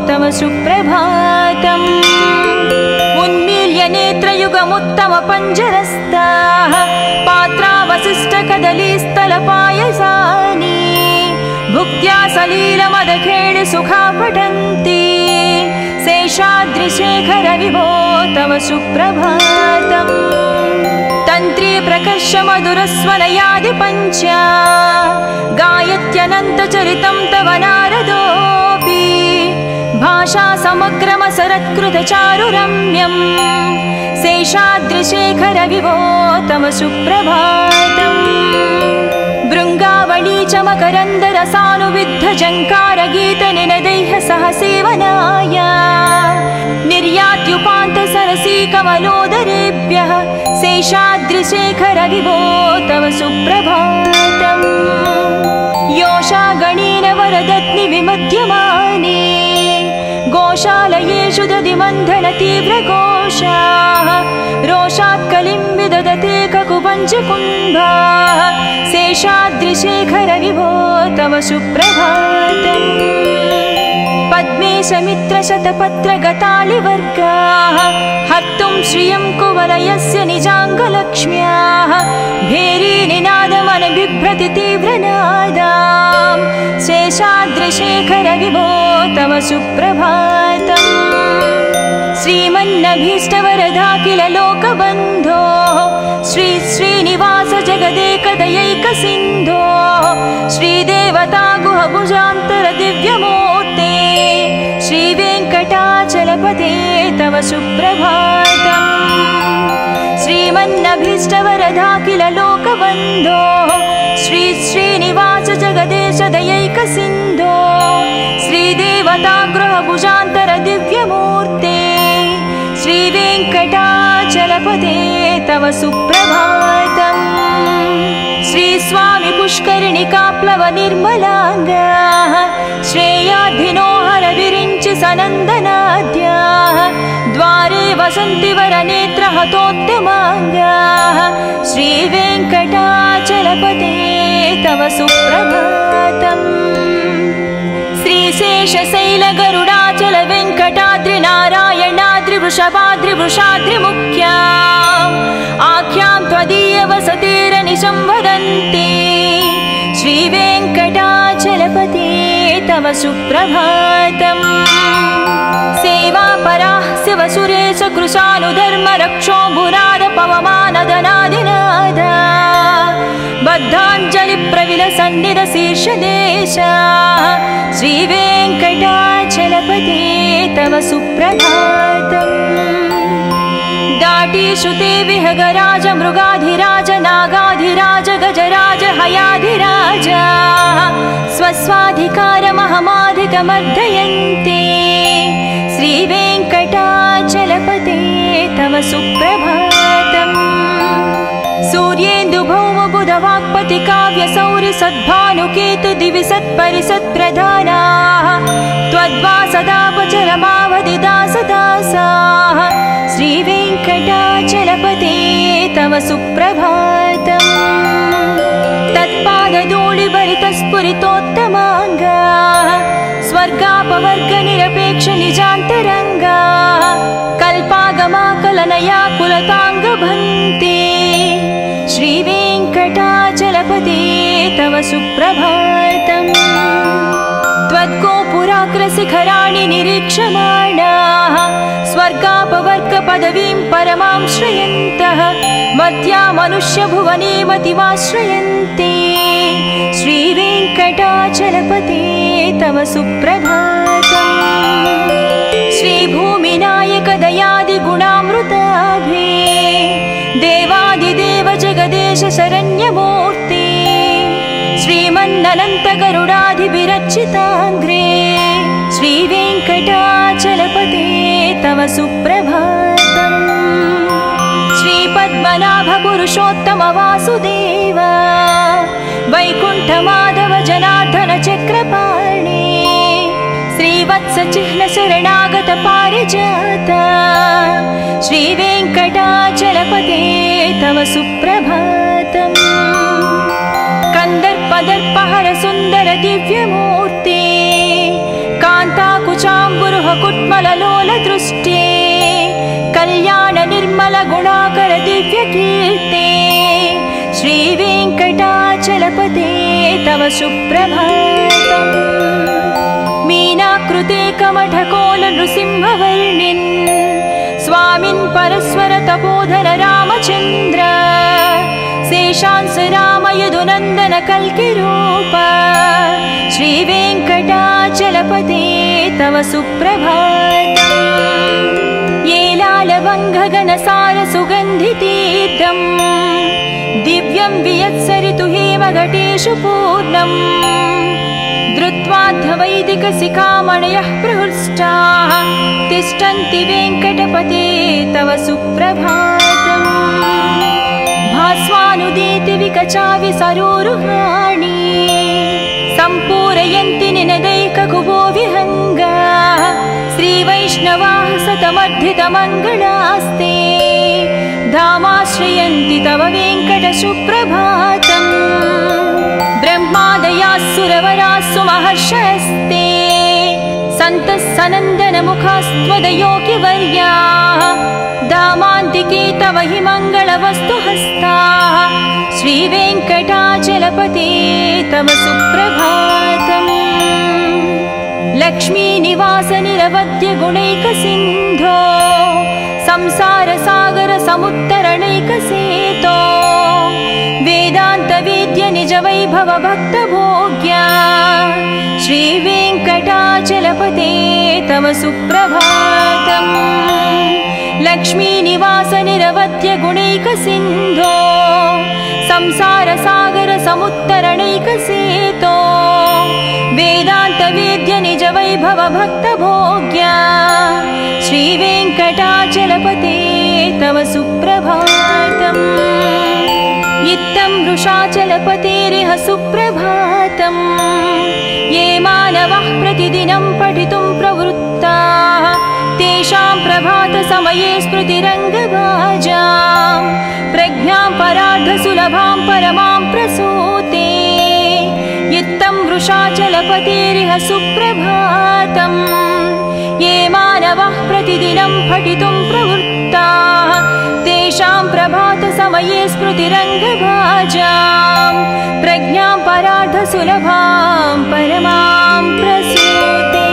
तव सुप्रभातम् उन्मील्य नेत्रयुगमुत्तमपञ्जरस्ताः पात्रावशिष्टकदलीस्थलपायसानि भुक्त्या सलीलमदखेळि सुखा पठन्ति शेषाद्रिशेखर विभो तव सुप्रभातम् तन्त्री प्रकर्ष मधुरस्वनयादिपञ्च गायत्यनन्तचरितं तव नारदोऽपि भाषा समग्रमसरत्कृतचारुरम्यम् शेषाद्रिशेखर विभो तव सुप्रभातम् भृङ्गावळी च मकरन्दरसानुविद्धझङ्कारगीतनिनदैः सह सेवनाय निर्यात्युपान्तसरसी कमलोदरेभ्यः शेषाद्रिशेखर विभो तव सुप्रभातम् योषागणेन वरदत्नि विमध्यमाने गोशालयेषु दधिमन्थनतीव्रघोषाः रोषात् कलिं विदधते ककुपञ्चकुम्भाः शेषाद्रिशेखर विभो तव सुप्रभातम् पद्मेशमित्रशतपत्रगतालिवर्गाः हर्तुं श्रियं कुवलयस्य निजाङ्गलक्ष्म्याः भेरीनिनादमनबिभ्रति तीव्रनादाम् शेषाद्रिशेखर विभो तव सुप्रभातम् श्रीमन्नभीष्टवरदाखिल लोकबन्धो श्री श्रीनिवास जगदेकदयैकसिन्धो श्रीदेवता गुहभुजान्तर दिव्यमूर्ते श्रीवेङ्कटाचलपते तव सुप्रभातम् श्रीमन्नभीष्टवरदाखिल लोकबन्धो श्री श्रीनिवास जगदेश दयैकसिन्धो श्रीदेवता गृहभुजान्तर दिव्यमूर्ते श्रीवेङ्कटाचलपते तव सुप्रभातम् श्रीस्वामि पुष्करिणिकाप्लव निर्मलाङ्गाः श्रेयाधिनोहर विरिञ्चि सनन्दनाद्याः द्वारे वसन्ति वरनेत्रहतोत्तमाङ्गाः श्रीवेङ्कटाचलपते तव सुप्रभातम् श्रीशेषशैलगरुडाचल वेङ्कटाद्रिनारायणाद्रिवृषभाद्रिवृषाद्रिमुख्या आख्यां त्वदीयवसतिरनिशं वदन्ति श्रीवेङ्कटाचलपते तव सुप्रभातम् सेवापराः शिवसुरेश कृशानुधर्मरक्षोऽम्बुनाद पवमानदनादिनाद बद्धाञ्जलिप्रविलसन्निधशीर्षदेशा श्रीवेङ्कटाचलपते तव सुप्रभातम् दाटीशुते विहगराज मृगाधिराज नागाधिराज गजराज हयाधिराज स्वस्वाधिकारमहमाधिकमर्दयन्ते श्रीवेङ्कटाचलपते तव सुप्रभातम् सूर्येन्दुभौमबुधवाक्पति काव्यसौरि सद्भानुकेतु दिवि सत्परिसत्प्रधानाः त्वद्वासदापचरमावधिदासदासाः श्रीवेङ्कटाचलपते तव सुप्रभातम् तत्पादधूलिभरितस्फुरितोत्तमाङ्गाः स्वर्गापवर्गनिरपेक्ष निजान्तरङ्गाः कल्पागमाकलनया कुलताङ्गभन्ते श्रीवेङ्कटाचलपते तव सुप्रभातम् त्वद्गोपुराग्रशिखराणि निरीक्षमाणाः स्वर्गापवर्गपदवीं परमां श्रयन्तः मर्त्या मनुष्यभुवने मतिमाश्रयन्ते श्री सुप्रभातम् श्रीभूमिनायक दयादिगुणामृताभे देवादिदेव जगदेश शरण्यमूर्ते श्रीमन्ननन्त गरुडाधिविरचिताङ्ग्रे श्रीवेङ्कटाचलपते तव सुप्रभातम् श्रीपद्मनाभ पुरुषोत्तम वासुदेव वैकुण्ठमाधव जनार्दन चक्रपाणे श्रीवत्स चिह्न शरणागत पारिजात श्रीवेङ्कटाचलपते तव सुप्रभातम् कंदर्पदर्पहर सुंदर दिव्यमूर्ते कान्ताकुचाम्बुरुह कुट्मललोल दृष्टे कल्याण निर्मल गुणाकर दिव्यकीर्ते श्रीवेङ्कटाचलपते तव सुप्रभातम् मीनाकृते कमठकोल नृसिंहवर्णिन् स्वामिन् परस्वर तपोधन रामचन्द्र शेषांस राम यदुनन्दन कल्किरूप श्रीवेङ्कटाचलपते तव सुप्रभातम् येलालवङ्घगणसार सुगन्धितीर्थम् दिव्यं वियत्सरितु हेमघटेषु पूर्णम् धृत्वाद्धवैदिकशिखामणयः प्रहृष्टाः तिष्ठन्ति वेङ्कटपते तव सुप्रभातम् भास्वानुदीति विकचाविसरोरुहाणि सम्पूरयन्ति निनदैककुबो विहङ्गा श्रीवैष्णवाः सतमर्धितमङ्गलास्ते धामाश्रयन्ति तव वेङ्कटसुप्रभातम् ब्रह्मादयास्सुरवरास्सु महर्षयस्ते सन्तः सनन्दनमुखास्त्वदयोगिवर्याः दामान्तिके तव हि मङ्गलवस्तुहस्ताः श्रीवेङ्कटाचलपते तव सुप्रभातम् लक्ष्मीनिवास निरवध्य गुणैकसिन्धो संसारसागर समुत्तरणैकसेतो वेदान्तवेद्य निज वैभव भक्तभोग्या श्रीवेङ्कटाचलपते तव सुप्रभातम् लक्ष्मीनिवास निरवध्य गुणैकसिन्धो संसारसागर समुत्तरणैकसेतो वेदान्तवेद्य निज वैभव भक्तभोग्या श्रीवेङ्कटाचलपते तव सुप्रभातम् इत्थं वृषाचलपतेरिह सुप्रभातम् ये मानवः प्रतिदिनं पठितुं प्रवृत्ताः तेषां प्रभातसमये स्मृतिरङ्गभाजां प्रज्ञां परार्धसुलभां परमां प्रसूते इत्थं वृषाचलपतेरिह सुप्रभातम् ये मानवः प्रतिदिनं पठितुं प्रवृत्ताः तेषां प्रभातसमये स्मृतिरङ्गभाजां प्रज्ञां परार्धसुलभां परमां प्रसूते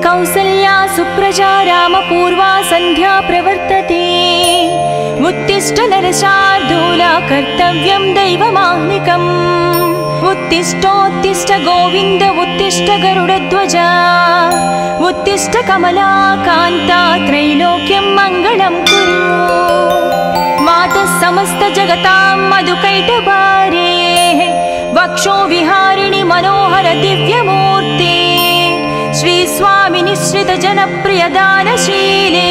कौसल्या सुप्रजा रामपूर्वा सन्ध्या प्रवर्तते उत्तिष्ठ नरशार्दूला कर्तव्यं दैवमाह्निकम् उत्तिष्ठोत्तिष्ठ गोविन्द उत्तिष्ठ गरुडध्वजा उत्तिष्ठ कमला कान्ता त्रैलोक्यं मङ्गलं कुरु मातः समस्त जगतां मधुकैटभारे वक्षो विहारिणि मनोहर दिव्यमूर्ते श्री स्वामी निश्रित जनप्रिय दानशीले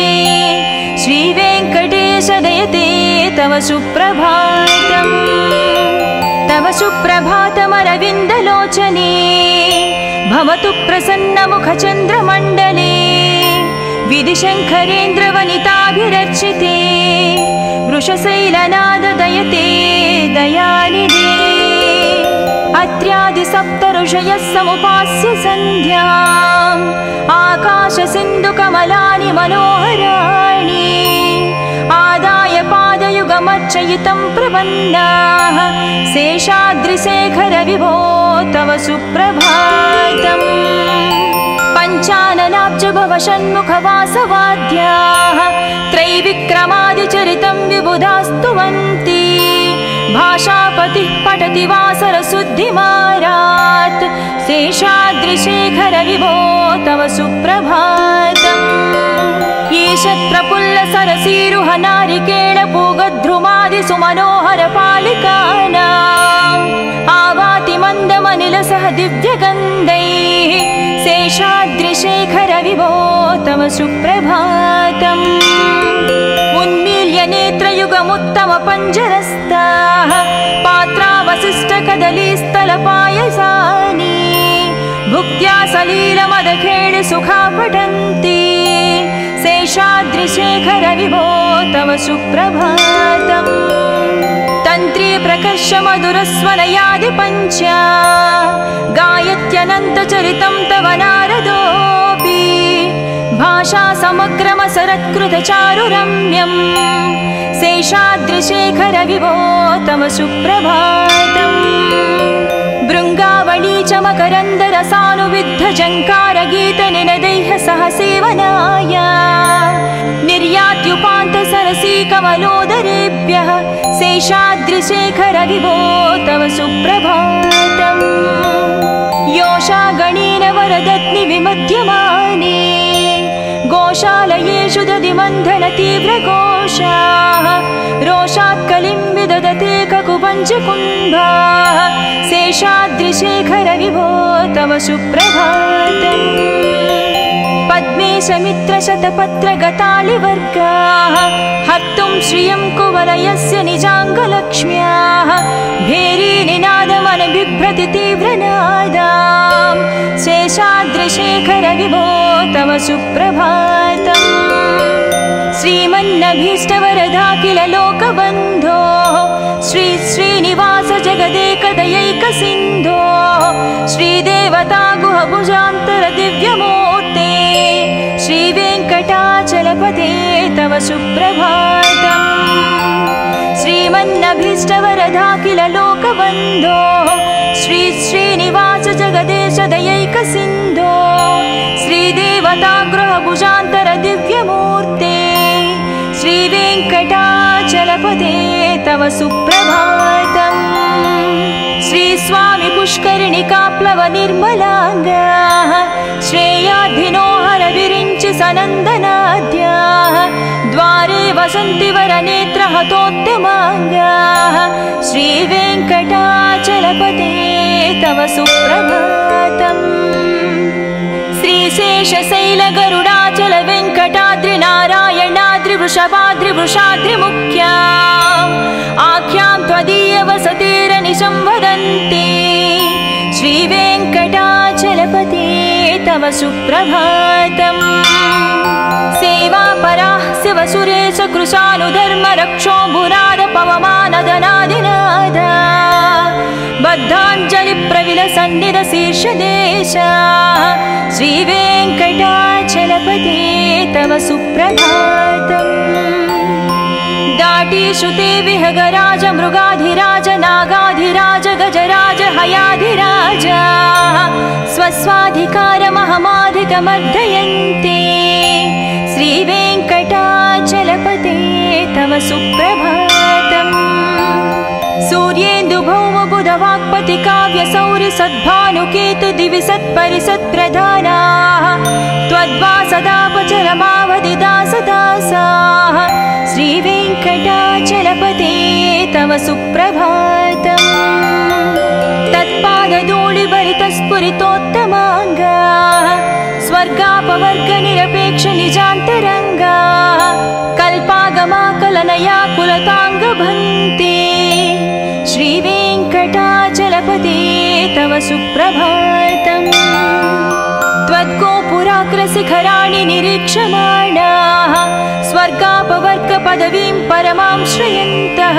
श्री वेङ्कटेश दयते तव सुप्रभातम् तव सुप्रभातमरविन्दलोचने भवतु प्रसन्नमुखचन्द्रमण्डले विधिशङ्करेन्द्रवनिताभिरर्चिते वृषशैलनाद दयते दयानिधे अत्र्यादिसप्तऋषयः समुपास्य सन्ध्याम् आकाशसिन्धुकमलानि मनोहराणि आदाय पादयुगमर्चयितं प्रपन्नाः शेषाद्रिशेखर विभो तव सुप्रभातम् पञ्चाननाब्ज पञ्चभव षण्मुखवासवाद्याः त्रैविक्रमादिचरितं विबुधास्तुवन्ति भाषापतिः पठति वासरशुद्धिमारात् शेषाद्रिशेखर विभो तव सुप्रभातम् ईषत्प्रफुल्ल सरसीरुह नारिकेळ पूगद्रुमादिसु मनोहर पालिकानाम् आवाति मन्दमनिलसह दिव्यगन्धैः शेषाद्रिशेखर विभो तव सुप्रभातम् उन्मील्य नेत्रयुगमुत्तम पञ्जरस्ताः पात्रावशिष्टकदलीस्थलपायसानि भुक्त्या सलीलमदखेळि सुखा पठन्ति शेषाद्रिशेखर विभो तव सुप्रभातम् तन्त्री प्रकर्ष मधुरस्वनयादि पञ्चा गायत्यनन्तचरितं तव नारदोऽपि भाषा समग्रमसरत्कृतचारुरम्यम् शेषाद्रिशेखर विभो तव सुप्रभातम् भृङ्गावळी च मकरन्दरसानुविद्ध जङ्कारगीतनिनदैः सह सेवनाय निर्यात्युपान्तसरसी कमलोदरेभ्यः शेषाद्रिशेखर विभो तव सुप्रभातम् योषा गणेन वरदत्नि विमध्यमाने गोशालयेषु दधिमन्थन तीव्रघोषाः रोषात् कलिं विदधते ककुपञ्चकुम्भाः शेषाद्रिशेखर विभो तव सुप्रभातम् पद्मेशमित्रशतपत्रगतालिवर्गाः हर्तुं श्रियं कुवलयस्य निजाङ्गलक्ष्म्याः भेरीनिनादमनबिभ्रति तीव्रनादां शेषाद्रिशेखर विभो तव सुप्रभातम् श्रीमन्नभीष्टवरदाखिल लोकबन्धो श्री श्रीनिवास जगदेकदयैकसिन्धो श्रीदेवता गुहभुजान्तर दिव्यमूर्ते श्रीवेङ्कटाचलपते तव सुप्रभातम् श्रीमन्नभीष्टवरदाखिल लोकबन्धो श्री श्रीनिवास जगदेश दयैकसिन्धो श्रीदेवता गृहभुजान्तर दिव्यमूर्ते श्रीवेङ्कटाचलपते तव सुप्रभातम् श्रीस्वामि पुष्करिणिकाप्लव निर्मलाङ्गाः श्रेयाद्धिनोहर विरिञ्चि सनन्दनाद्याः द्वारे वसन्ति वरनेत्रहतोद्यमाङ्गाः श्रीवेङ्कटाचलपते तव सुप्रभातम् श्रीशेषशैलगरुडाचल वेङ्कटाद्रि नारायणाद्रि वृषाद्रिमुख्या आख्यां त्वदीयवसतिरनिशं वदन्ति श्रीवेङ्कटाचलपते तव सुप्रभातम् सेवापराः शिवसुरेश कृशानुधर्म रक्षोऽम्बुनाद पवमानदनादिनादा बद्धाञ्जलिप्रविलसन्निधशीर्षदेशा श्रीवेङ्कटाचलपते तव सुप्रभातम् दाटीश्रुते विहगराज मृगाधिराज नागाधिराज गजराज हयाधिराज स्वस्वाधिकारमहमाधिकमर्दयन्ते श्रीवेङ्कटाचलपते तव सुप्रभातम् सूर्येन्दुभौमबुधवाक्पति काव्यसौरि सद्भानुकेतु दिवि सत्परिसत्प्रधानाः त्वद्वासदापचरमावधिदासदासाः श्रीवेङ्कटाचलपते तव सुप्रभातम् तत्पादधूलिभरितस्फुरितोत्तमाङ्गाः स्वर्गापवर्गनिरपेक्ष निजान्तरङ्गाः कल्पागमाकलनया कुलताङ्गभन्ते श्रीवेङ्कटाचलपते तव सुप्रभातम् त्वद्गोपुराग्रशिखराणि निरीक्षमाणाः स्वर्गापवर्गपदवीं परमां श्रयन्तः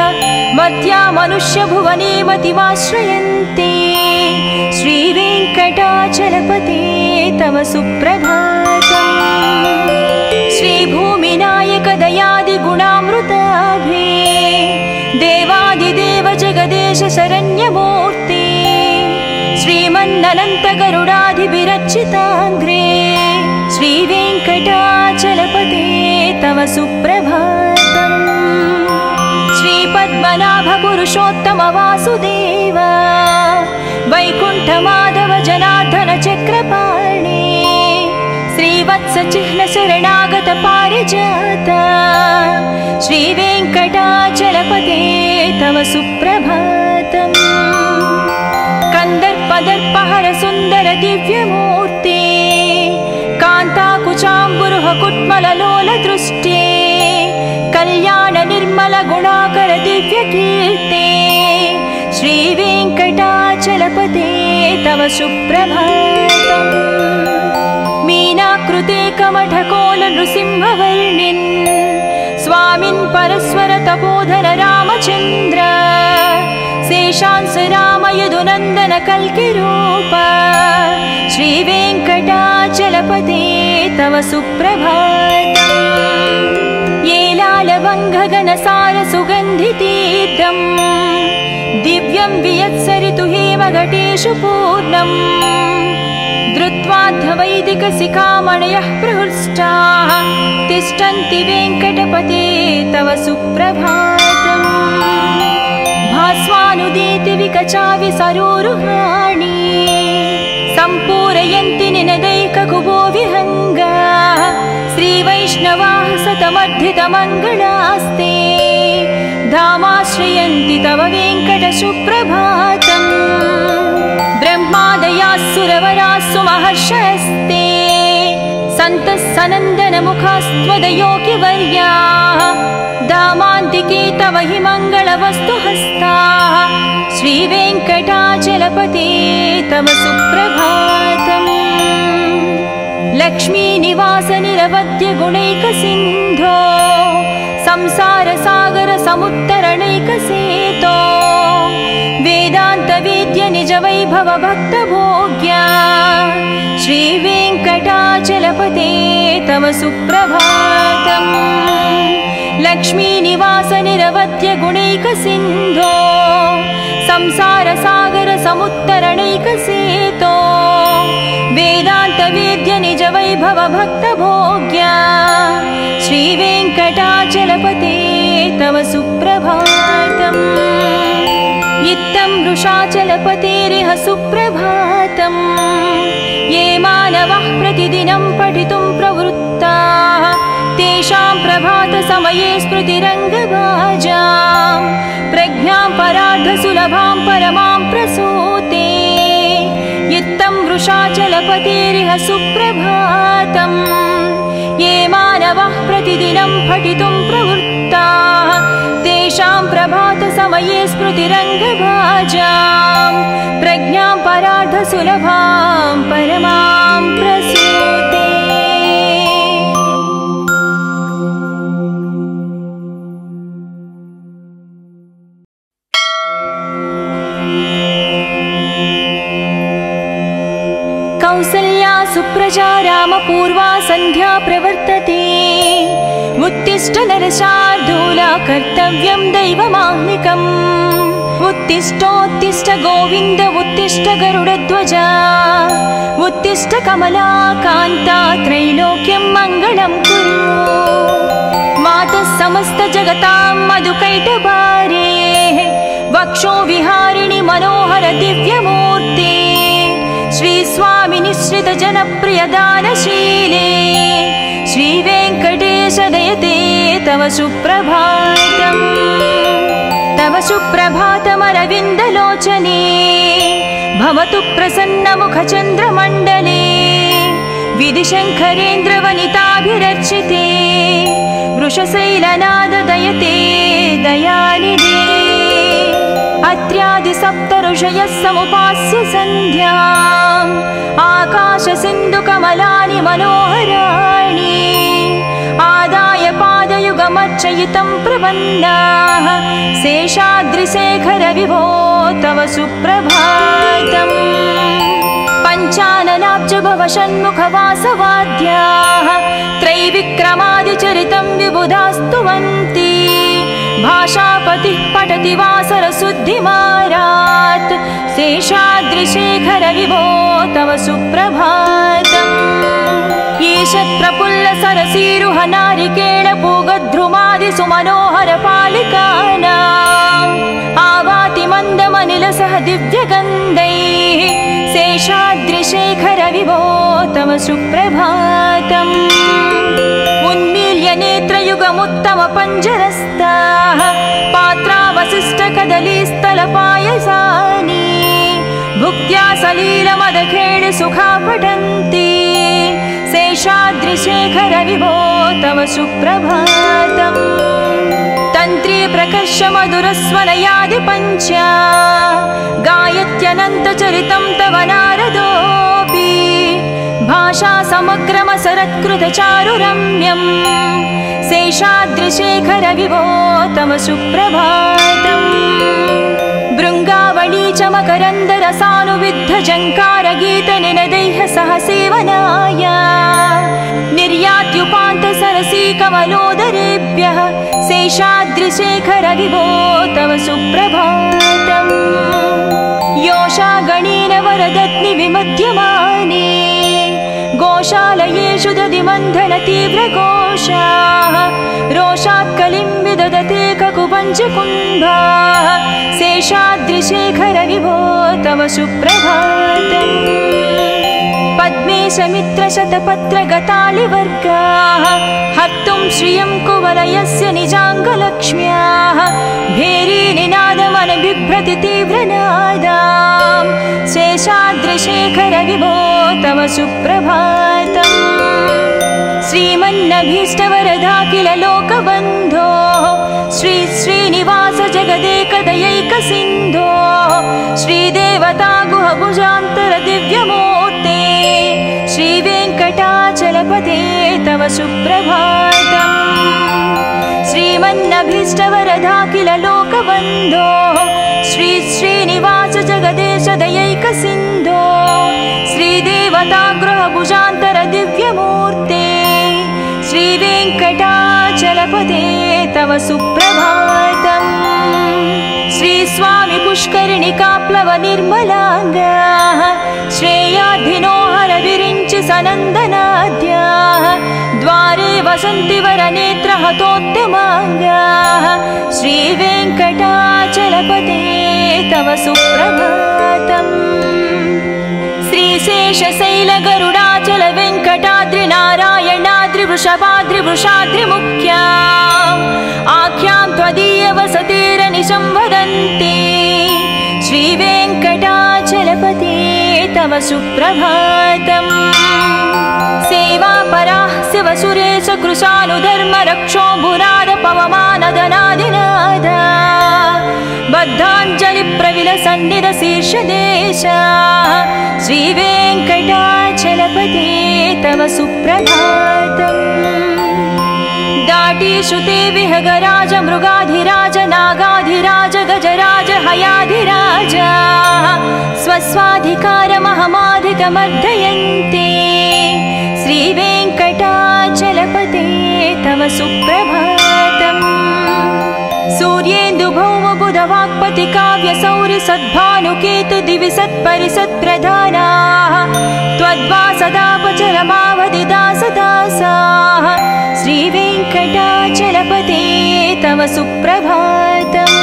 मर्त्या मनुष्यभुवने मतिमाश्रयन्ते श्रीवेङ्कटाचलपते तव सुप्रभातम् श्रीभूमिनायक दयादिगुणामृताभे देवादिदेव जगदेश शरण्यमूर्ते श्रीमन्ननन्तगरुडाधिविरचिताङ्घ्रे श्रीवे सुप्रभातम् श्रीपद्मनाभ पुरुषोत्तम वासुदेव वैकुण्ठमाधव जनार्दन चक्रपाणि श्रीवत्स चिह्न शरणागत पारिजात श्रीवेङ्कटाचलपते तव सुप्रभातम् कन्दर्पदर्पहर सुन्दर दिव्यमूर्ते कान्ताकुचाम्बुरुह कुट्मललोल दृष्टे कल्याण निर्मल गुणाकर दिव्यकीर्ते श्रीवेङ्कटाचलपते तव सुप्रभातम् मीनाकृते कमठकोल नृसिंहवर्णिन् स्वामिन् परस्वर तपोधर रामचन्द्र शेषांस राम यदुनन्दन कल्किरूप श्रीवेङ्कटाचलपते तव सुप्रभातम् येलालवङ्घगणसार सुगन्धितीर्थम् दिव्यं वियत्सरितु हेमघटेषु पूर्णम् धृत्वाद्धवैदिकशिखामणयः प्रहृष्टाः तिष्ठन्ति वेङ्कटपते तव सुप्रभातम् भास्वानुदीति विकचाविसरोरुहाणि सम्पूरयन्ति निनदैककुबो विहङ्गाः श्रीवैष्णवाः सतमर्धितमङ्गलास्ते धामाश्रयन्ति तव वेङ्कट सुप्रभातम् ब्रह्मादयास्सुरवरास्सु महर्षयस्ते सन्तः सनन्दनमुखास्त्वदयोगिवर्याः दामान्तिके तव हि मङ्गलवस्तुहस्ताः श्रीवेङ्कटाचलपते तव सुप्रभातम् लक्ष्मीनिवास निरवद्य गुणैकसिन्धो संसारसागर समुत्तरणैकसेतो वेदान्तवेद्य निज वैभव भक्तभोग्या श्रीवेङ्कटाचलपते तव सुप्रभातम् लक्ष्मीनिवास निरवद्य गुणैकसिन्धो संसारसागर समुत्तरणैकसेतो वेदान्तवेद्य निज वैभव भक्तभोग्या श्रीवेङ्कटाचलपते तव सुप्रभातम् इत्थं वृषाचलपतेरिह सुप्रभातम् ये मानवः प्रतिदिनं पठितुं प्रवृत्ताः तेषां प्रभातसमये स्मृतिरङ्गभाजां प्रज्ञां परार्धसुलभां परमां प्रसूते इत्थं वृषाचलपतेरिह सुप्रभातम् ये मानवः प्रतिदिनं पठितुं प्रवृत्ताः तेषां प्रभातसमये स्मृतिरङ्गभाजां प्रज्ञां परार्धसुलभां परमां प्रसूते कौसल्या सुप्रजा रामपूर्वा सन्ध्या प्रवर्तते उत्तिष्ठ नरशार्दूला कर्तव्यं दैवमाह्निकम् उत्तिष्ठोत्तिष्ठ गोविन्द उत्तिष्ठ गरुडध्वजा उत्तिष्ठ कमला कान्ता त्रैलोक्यं मङ्गलं कुरु मातः समस्त जगतां मधुकैटभारे वक्षो विहारिणि मनोहर दिव्यमूर्ते श्री स्वामी निश्रित जनप्रिय दानशीले श्रीवेङ्कटेश दयते तव सुप्रभातम् तव सुप्रभातमरविन्दलोचने भवतु प्रसन्नमुखचन्द्रमण्डले विधिशङ्करेन्द्रवनिताभिरर्चिते वृषशैलनाद दयते दयानिधे अत्र्यादिसप्तऋषयः समुपास्य सन्ध्याम् आकाशसिन्धुकमलानि मनोहराणि आदाय पादयुगमर्चयितं प्रपन्नाः शेषाद्रिशेखर विभो तव सुप्रभातम् पञ्चाननाब्ज भव षण्मुखवासवाद्याः त्रैविक्रमादिचरितं विबुधास्तुवन्ति भाषापतिः पठति वासरशुद्धिमारात् शेषाद्रिशेखर विभो तव सुप्रभातम् ईषत् प्रफुल्ल सरसीरुह नारिकेळ भोगद्रुमादिसुमनोहरपालिकानाम् आवाति मन्दमनिलसह दिव्यगन्धैः शेषाद्रिशेखर विभो तव सुप्रभातम् उन्मील्य नेत्रयुगमुत्तमपञ्जरस्ताः पात्रावशिष्टकदलीस्थलपायसानि भुक्त्या सलीलमदखेळिसुखा पठन्ति शेषाद्रिशेखर विभो तव सुप्रभातम् तन्त्री प्रकर्ष मधुरस्वनयादिपञ्च गायत्यनन्तचरितं तव नारदोऽपि भाषा समग्रमसरत्कृतचारुरम्यम् शेषाद्रिशेखर विभो तव सुप्रभातम् भृङ्गावळी च मकरन्दरसानुविद्धजङ्कारगीतनिनदैः सह सेवनाय निर्यात्युपान्तसरसीकमलोदरेभ्यः शेषाद्रिशेखर विभो तव सुप्रभातम् योषा गणेन वरदत्नि विमध्यमाने गोशालयेषु दधिमन्थन तीव्रघोषाः रोषात् कलिं विदधते ककुपञ्चकुम्भाः शेषाद्रिशेखर विभो तव सुप्रभातम् पद्मे समित्रशतपत्रगतालिवर्गाः हर्तुं श्रियं कुवलयस्य निजाङ्गलक्ष्म्याः भेरीनिनादमनबिभ्रति तीव्रनादां शेषाद्रिशेखर विभो तव सुप्रभातम् श्रीमन्नभीष्टवरदाखिल लोकबन्धो श्री श्रीनिवास जगदेकदयैकसिन्धो श्रीदेवता गुहभुजान्तर दिव्यमूर्ते श्रीवेङ्कटाचलपते तव सुप्रभातम् श्रीमन्नभीष्टवरदाखिल लोकबन्धो श्री श्रीनिवास जगदेशदयैकसिन्धो श्रीदेवता गृहभुजान्तर दिव्यमूर्ते श्रीवेङ्कटाचलपते तव सुप्रभातम् श्रीस्वामि पुष्करिणिकाप्लव निर्मलाङ्गाः श्रेयाधिनो हरविरिञ्चि सनन्दनाद्याः द्वारे वसन्ति वरनेत्रहतोत्तमाङ्गाः श्रीवेङ्कटाचलपते तव सुप्रभातम् श्रीशेषशैलगरुडाचल वेङ्कटाद्रि नारायणाद्रि वृषभाद्रिवृषाद्रिमुख्या आख्यां त्वदीयवसतिरनिशं वदन्ति श्रीवेङ्कटाचलपते तव सुप्रभातम् सेवापराः शिवसुरेश कृशानुधर्मरक्षोऽम्बुनाद पवमानदनादिनाद बद्धाञ्जलिप्रविलसन्निधशीर्षदेशः श्रीवेङ्कटाचलपते तव सुप्रभातम् दाटीषुते विहगराज मृगाधिराज नागाधिराज गजराज हयाधिराज स्वस्वाधिकारमहमाधिकमर्दयन्ते श्रीवेङ्कटाचलपते तव सुप्रभातम् सूर्येन्दुभौमबुधवाक्पति काव्यसौरि सद्भानुकेतु दिवि सत्परिसत्प्रधानाः त्वद्वासदापचरमावधिदासदासाः श्रीवेङ्कटाचलपते तव सुप्रभातम्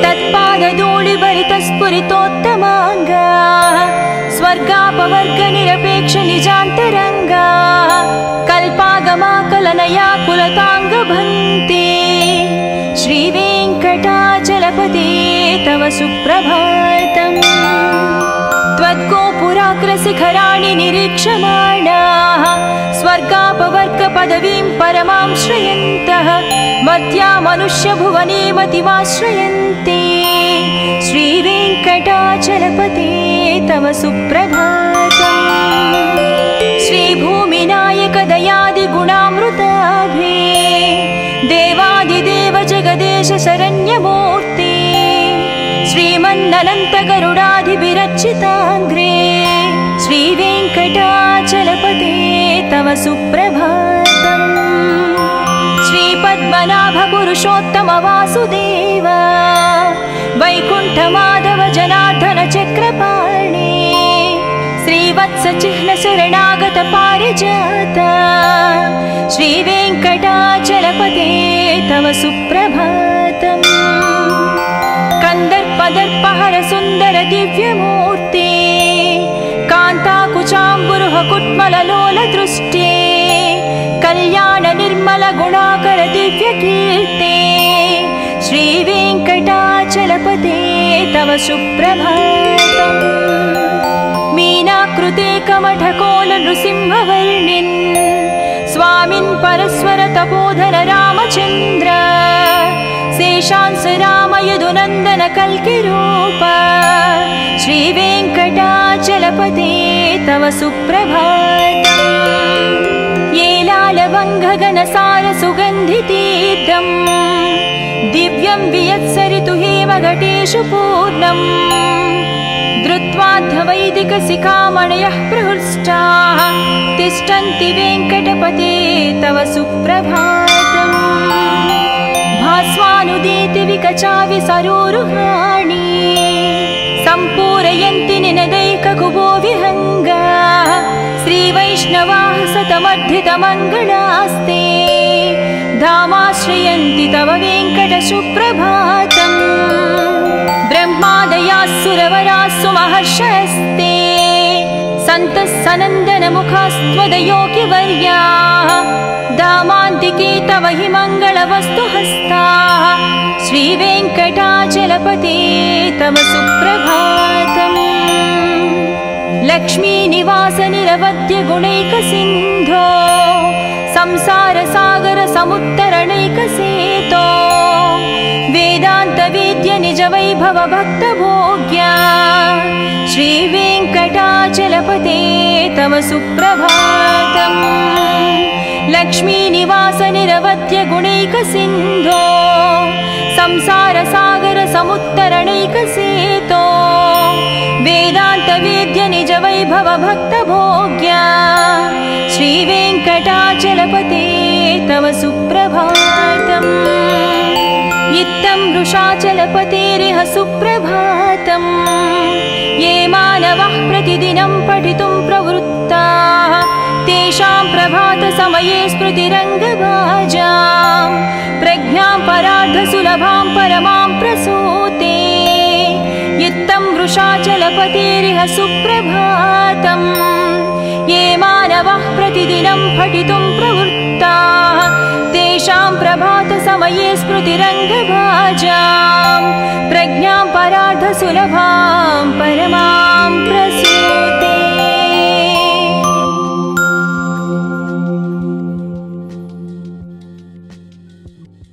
तत्पादधूलिभरितस्फुरितोत्तमाङ्गाः स्वर्गापवर्गनिरपेक्षनिजान्तरङ्गाः कल्पागमाकलनया कुलताङ्गभन्ते श्रीवेङ्कटाचलपते तव सुप्रभातम् त्वद्गोपुराग्रशिखराणि निरीक्षमाणाः स्वर्गापवर्गपदवीं परमां श्रयन्तः मर्त्या मनुष्यभुवने मतिमाश्रयन्ते श्रीवेङ्कटाचलपते तव सुप्रभातम् श्रीभूमिनायक दयादिगुणामृताभे देवादिदेव जगदेश शरण्यमूर्ते श्रीमन्ननन्त गरुडाधिभिरर्चिताङ्घ्रे श्रीवेङ्कटाचलपते तव सुप्रभातम् श्रीपद्मनाभ पुरुषोत्तम वासुदेव वैकुण्ठ माधव जनार्दन चक्रपाणे श्रीव वत्सचिह्न शरणागत पारिजात श्रीवेङ्कटाचलपते तव सुप्रभातम् कन्दर्पदर्पहर सुन्दर दिव्यमूर्ते कान्ताकुचाम्बुरुह कुट्मललोल दृष्टे कल्याण निर्मल गुणाकर दिव्यकीर्ते श्रीवेङ्कटाचलपते तव सुप्रभातम् मीनाकृते कमठकोल नृसिंहवर्णिन् स्वामिन् परस्वर तपोधर रामचन्द्र शेषांस राम यदुनन्दन कल्किरूप श्रीवेङ्कटाचलपते तव सुप्रभातम् येलालवङ्घगनसार सुगन्धितीर्थम् दिव्यं वियत्सरितु हेमघटेषु पूर्णम् धृत्वाद्धवैदिकशिखामणयः प्रहृष्टाः तिष्ठन्ति वेङ्कटपते तव सुप्रभातम् भास्वानुदीति विकचाविसरोरुहाणि सम्पूरयन्ति निनदैककुबो विहङ्गाः श्रीवैष्णवाः सतमर्धितमङ्गलास्ते धामाश्रयन्ति तव वेङ्कट सुप्रभातम् ब्रह्मादयास्सुरवरास्सु महर्षयस्ते सन्तः सनन्दनमुखास्त्वदयोगिवर्याः धामान्तिके तव हि मङ्गलवस्तु हस्ताः श्रीवेङ्कटाचलपते तव सुप्रभातम् लक्ष्मीनिवास निरवद्य गुणैकसिन्धो संसारसागर समुत्तरणैकसेतो वेदान्तवेद्य निज वैभव भक्तभोग्या श्रीवेङ्कटाचलपते तव सुप्रभातम् लक्ष्मीनिवास निरवद्य गुणैकसिन्धो संसारसागर समुत्तरणैकसेतो वेदान्तवेद्य निज वैभव भक्तभोग्या श्रीवेङ्कटाचलपते तव सुप्रभातम् इत्थं वृषाचलपतेरिह सुप्रभातम् ये मानवः प्रतिदिनं पठितुं प्रवृत्ताः तेषां प्रभातसमये स्मृतिरङ्गभाजां प्रज्ञां परार्धसुलभां परमां प्रसूते इत्थं वृषाचलपतेरिह सुप्रभातम् ये मानवः प्रतिदिनं पठितुं प्रवृत्ताः तेषां प्रभातसमये स्मृतिरङ्गभाजां प्रज्ञां परार्धसुलभां परमा